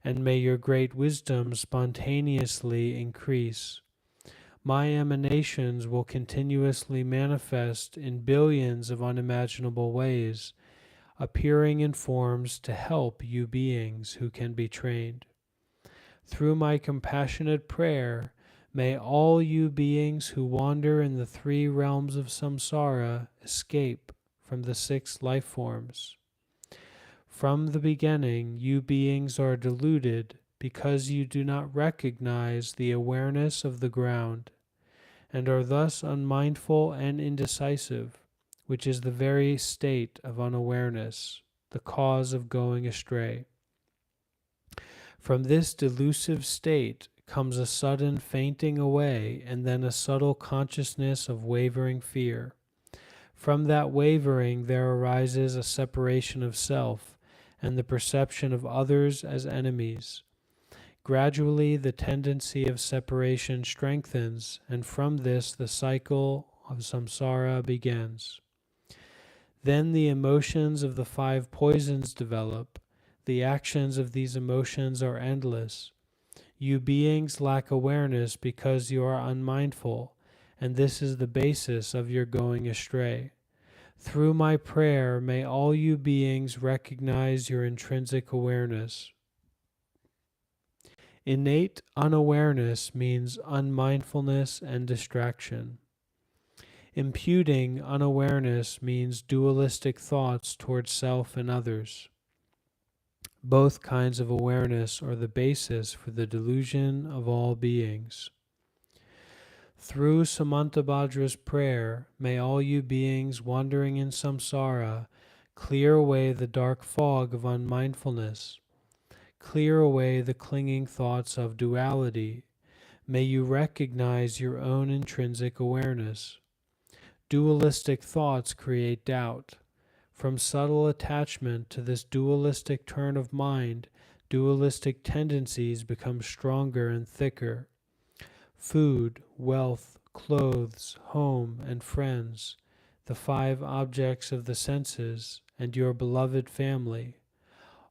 and may your great wisdom spontaneously increase. My emanations will continuously manifest in billions of unimaginable ways, appearing in forms to help you beings who can be trained. Through my compassionate prayer, may all you beings who wander in the three realms of samsara escape from the 6 life forms. From the beginning, you beings are deluded because you do not recognize the awareness of the ground, and are thus unmindful and indecisive, which is the very state of unawareness, the cause of going astray. From this delusive state comes a sudden fainting away and then a subtle consciousness of wavering fear. From that wavering there arises a separation of self and the perception of others as enemies. Gradually the tendency of separation strengthens, and from this the cycle of samsara begins. Then the emotions of the 5 poisons develop. The actions of these emotions are endless. You beings lack awareness because you are unmindful, and this is the basis of your going astray. Through my prayer, may all you beings recognize your intrinsic awareness. Innate unawareness means unmindfulness and distraction. Imputing unawareness means dualistic thoughts towards self and others. Both kinds of awareness are the basis for the delusion of all beings. Through Samantabhadra's prayer, may all you beings wandering in samsara clear away the dark fog of unmindfulness, clear away the clinging thoughts of duality. May you recognize your own intrinsic awareness. Dualistic thoughts create doubt. From subtle attachment to this dualistic turn of mind, dualistic tendencies become stronger and thicker. Food, wealth, clothes, home, and friends, the 5 objects of the senses, and your beloved family.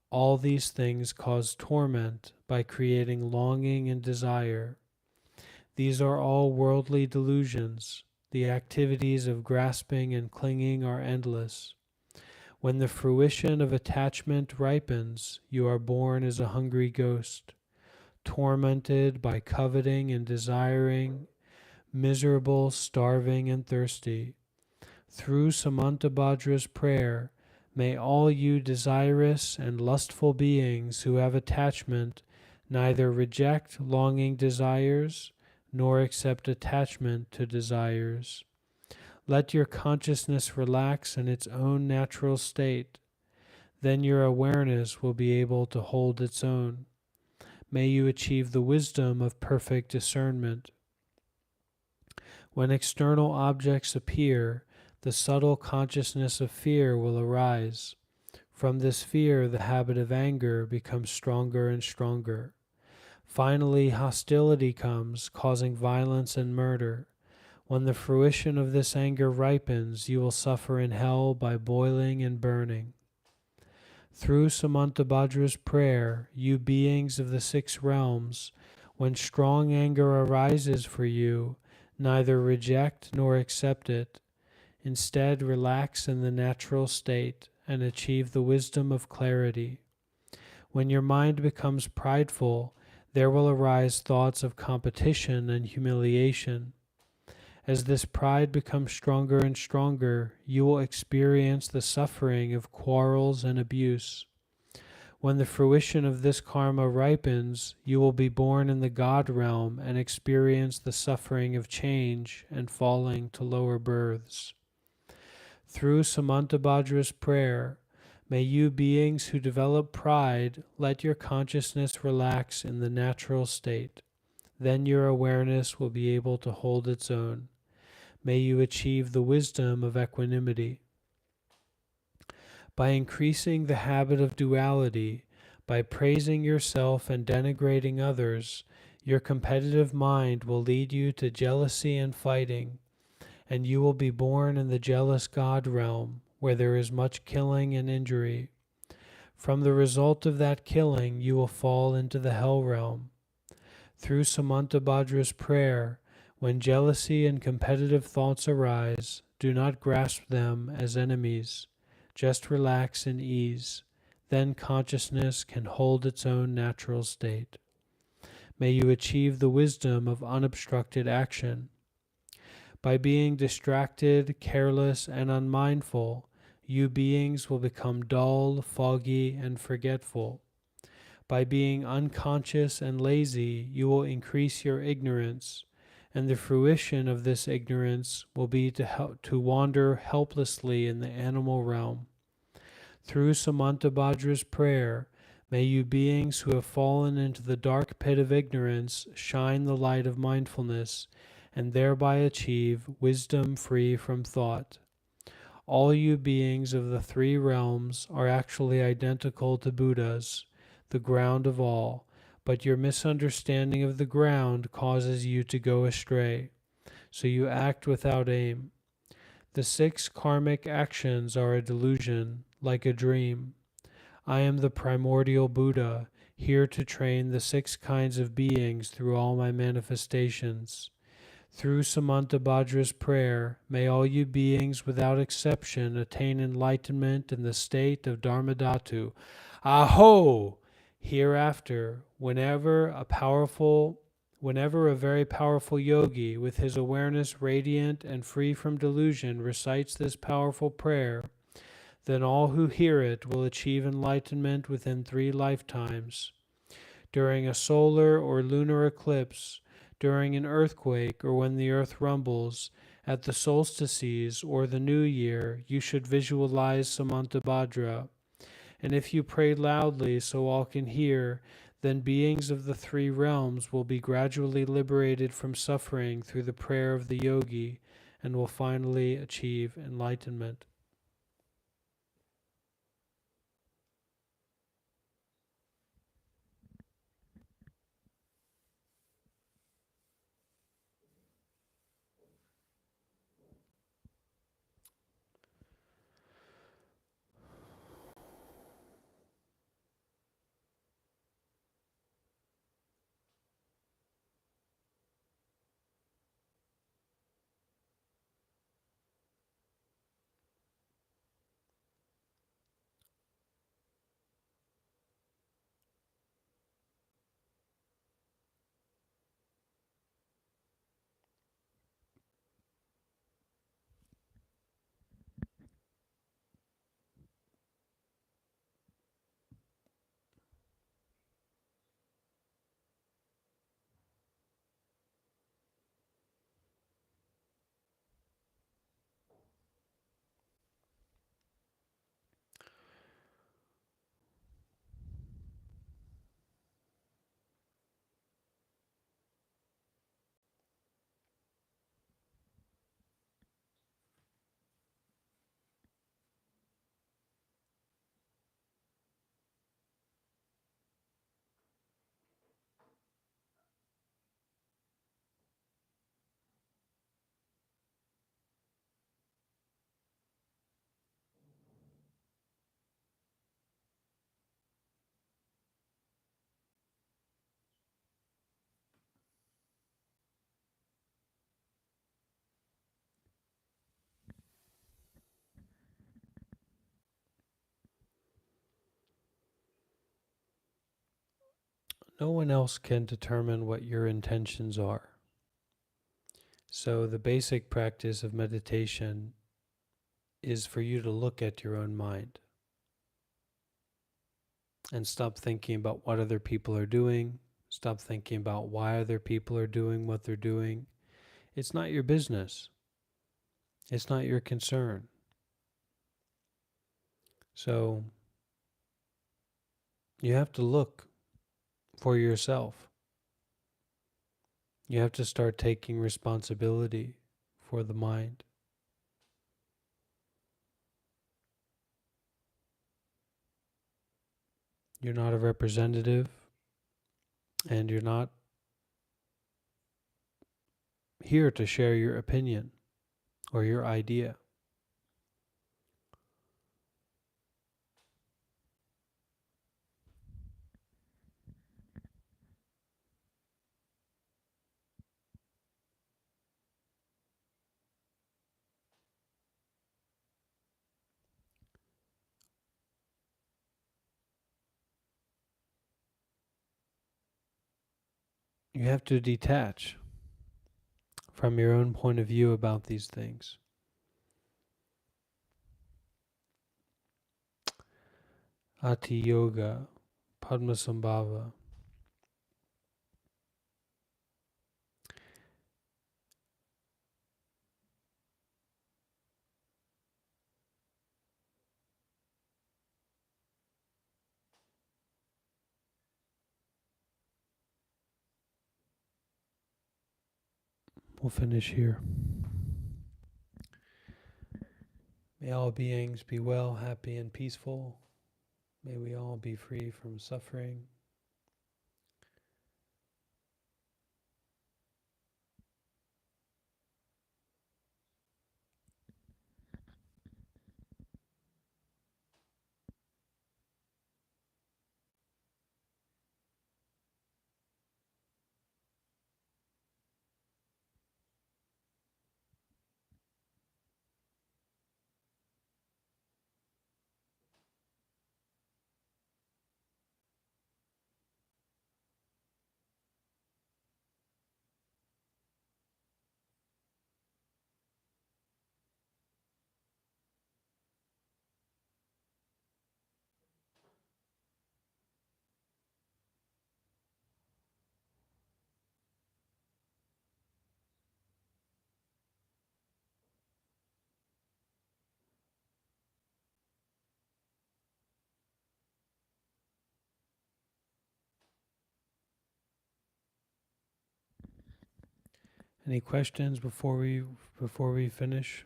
All these things cause torment by creating longing and desire. These are all worldly delusions. The activities of grasping and clinging are endless. When the fruition of attachment ripens, you are born as a hungry ghost, tormented by coveting and desiring, miserable, starving, and thirsty. Through Samantabhadra's prayer, may all you desirous and lustful beings who have attachment neither reject longing desires nor accept attachment to desires. Let your consciousness relax in its own natural state. Then your awareness will be able to hold its own. May you achieve the wisdom of perfect discernment. When external objects appear, the subtle consciousness of fear will arise. From this fear, the habit of anger becomes stronger and stronger. Finally, hostility comes, causing violence and murder. When the fruition of this anger ripens, you will suffer in hell by boiling and burning. Through Samantabhadra's prayer, you beings of the 6 realms, when strong anger arises for you, neither reject nor accept it. Instead, relax in the natural state and achieve the wisdom of clarity. When your mind becomes prideful, there will arise thoughts of competition and humiliation. As this pride becomes stronger and stronger, you will experience the suffering of quarrels and abuse. When the fruition of this karma ripens, you will be born in the God realm and experience the suffering of change and falling to lower births. Through Samantabhadra's prayer, may you beings who develop pride let your consciousness relax in the natural state. Then your awareness will be able to hold its own. May you achieve the wisdom of equanimity. By increasing the habit of duality, by praising yourself and denigrating others, your competitive mind will lead you to jealousy and fighting, and you will be born in the jealous God realm, where there is much killing and injury. From the result of that killing, you will fall into the hell realm. Through Samantabhadra's prayer, when jealousy and competitive thoughts arise, do not grasp them as enemies. Just relax in ease. Then consciousness can hold its own natural state. May you achieve the wisdom of unobstructed action. By being distracted, careless, and unmindful, you beings will become dull, foggy, and forgetful. By being unconscious and lazy, you will increase your ignorance, and the fruition of this ignorance will be to wander helplessly in the animal realm. Through Samantabhadra's prayer, may you beings who have fallen into the dark pit of ignorance shine the light of mindfulness and thereby achieve wisdom free from thought. All you beings of the three realms are actually identical to Buddhas, the ground of all, but your misunderstanding of the ground causes you to go astray, so you act without aim. The 6 karmic actions are a delusion, like a dream. I am the primordial Buddha, here to train the 6 kinds of beings through all my manifestations. Through Samantabhadra's prayer, may all you beings without exception attain enlightenment in the state of Dharmadhatu. Aho! Hereafter, whenever a very powerful yogi with his awareness radiant and free from delusion recites this powerful prayer, then all who hear it will achieve enlightenment within 3 lifetimes. During a solar or lunar eclipse, during an earthquake, or when the earth rumbles, at the solstices or the new year, you should visualize Samantabhadra. And if you pray loudly so all can hear, then beings of the 3 realms will be gradually liberated from suffering through the prayer of the yogi and will finally achieve enlightenment. No one else can determine what your intentions are. So, the basic practice of meditation is for you to look at your own mind and stop thinking about what other people are doing. Stop thinking about why other people are doing what they're doing. It's not your business. It's not your concern. So, you have to look for yourself. You have to start taking responsibility for the mind. You're not a representative, and you're not here to share your opinion or your idea. You have to detach from your own point of view about these things. Ati Yoga, Padmasambhava. We'll finish here. May all beings be well, happy, and peaceful. May we all be free from suffering. Any questions before we finish?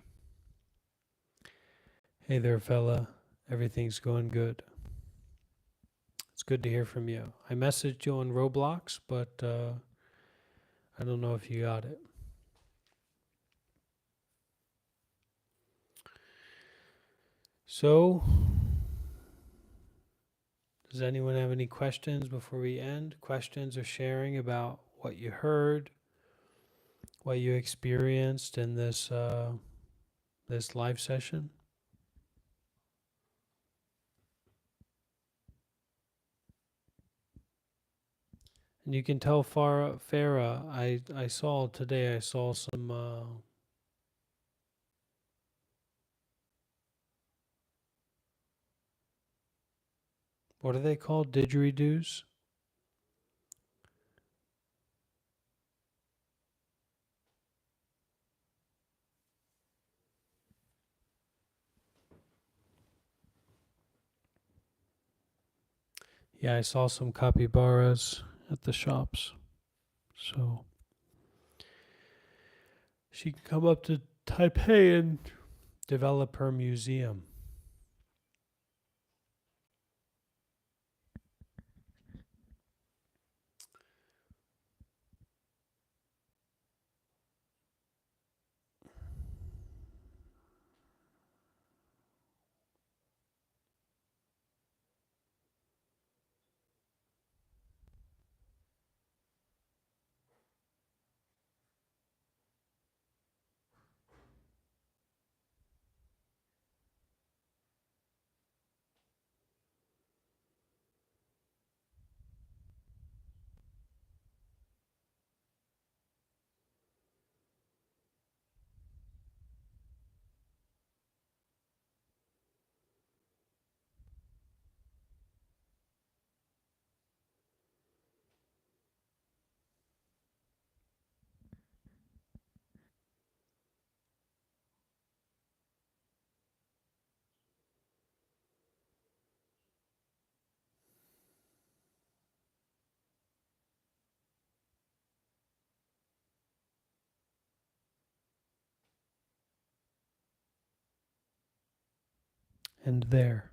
Hey there, fella. Everything's going good. It's good to hear from you. I messaged you on Roblox, but I don't know if you got it. So, does anyone have any questions before we end? Questions or sharing about what you heard, what you experienced in this this live session? And you can tell Farah, I saw today, I saw some, what are they called? Didgeridoos? Yeah, I saw some capybaras at the shops. So she can come up to Taipei and develop her museum. And there.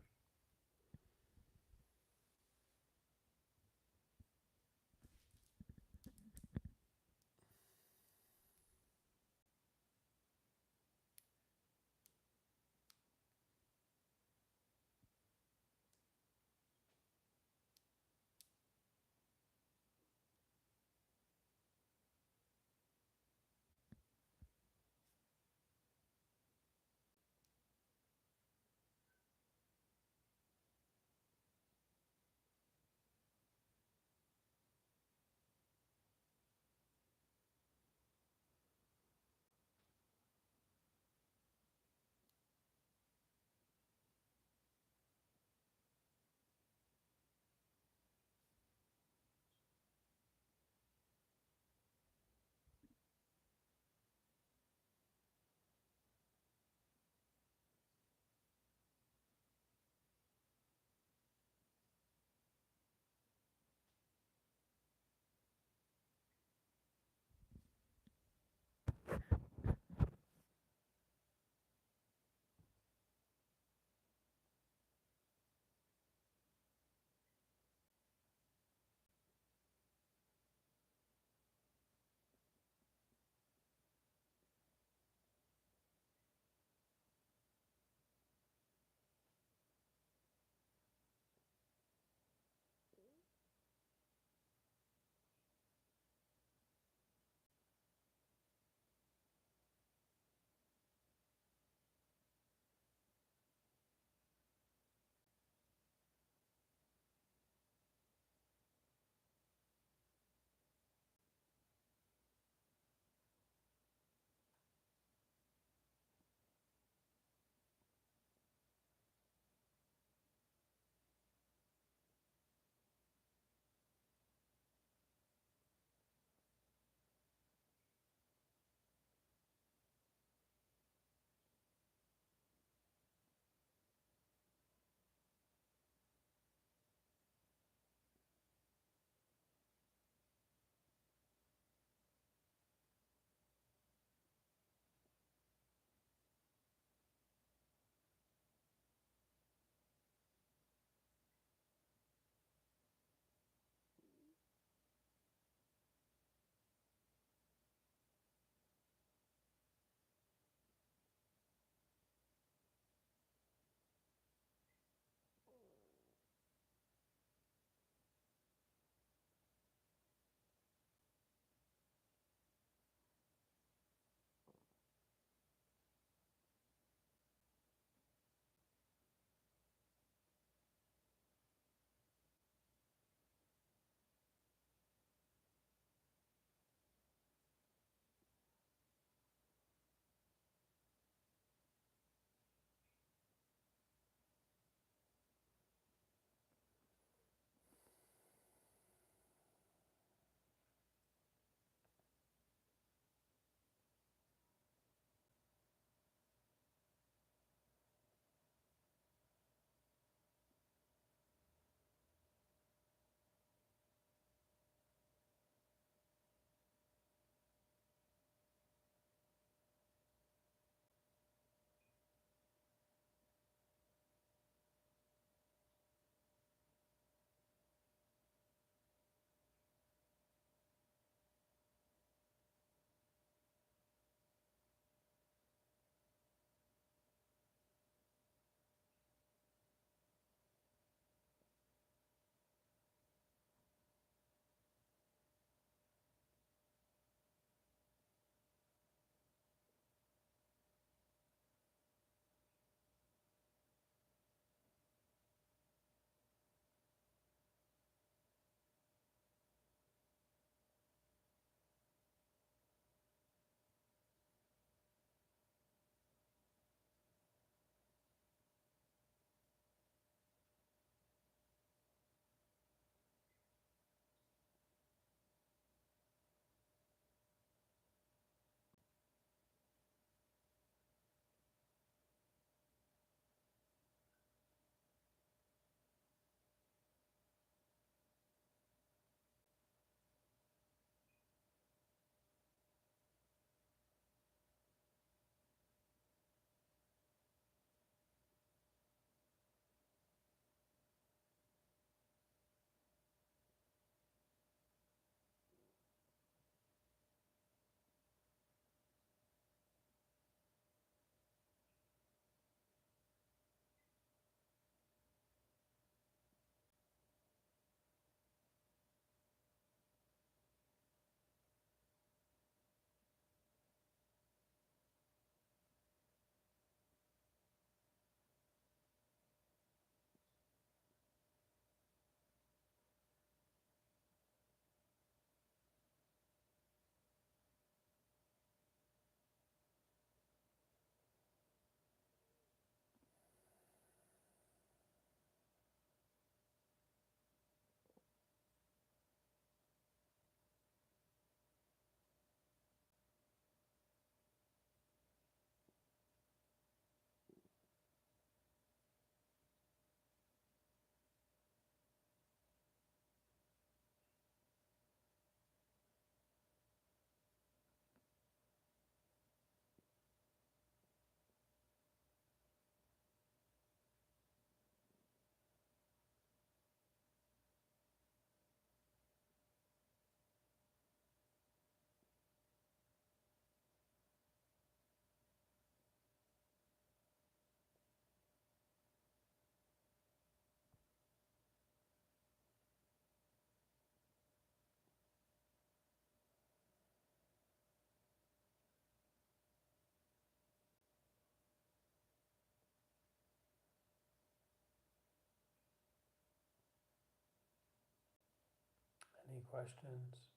Any questions,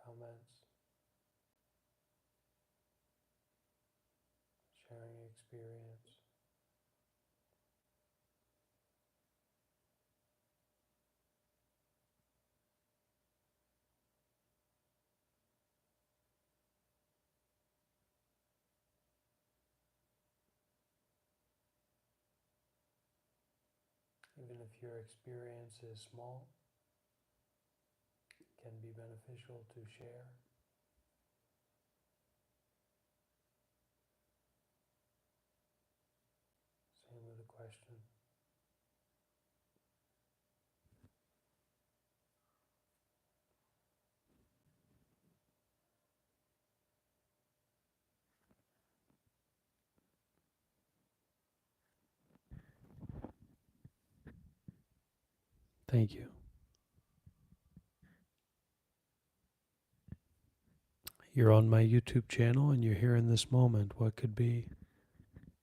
comments, sharing experience? Even if your experience is small, it can be beneficial to share. Same with a question. Thank you. You're on my YouTube channel and you're here in this moment. What could be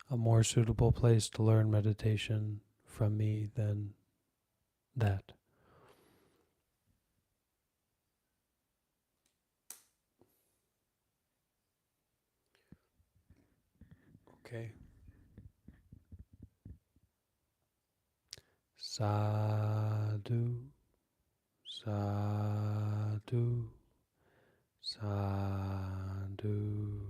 a more suitable place to learn meditation from me than that? Okay. Sadhu, sadhu, sadhu.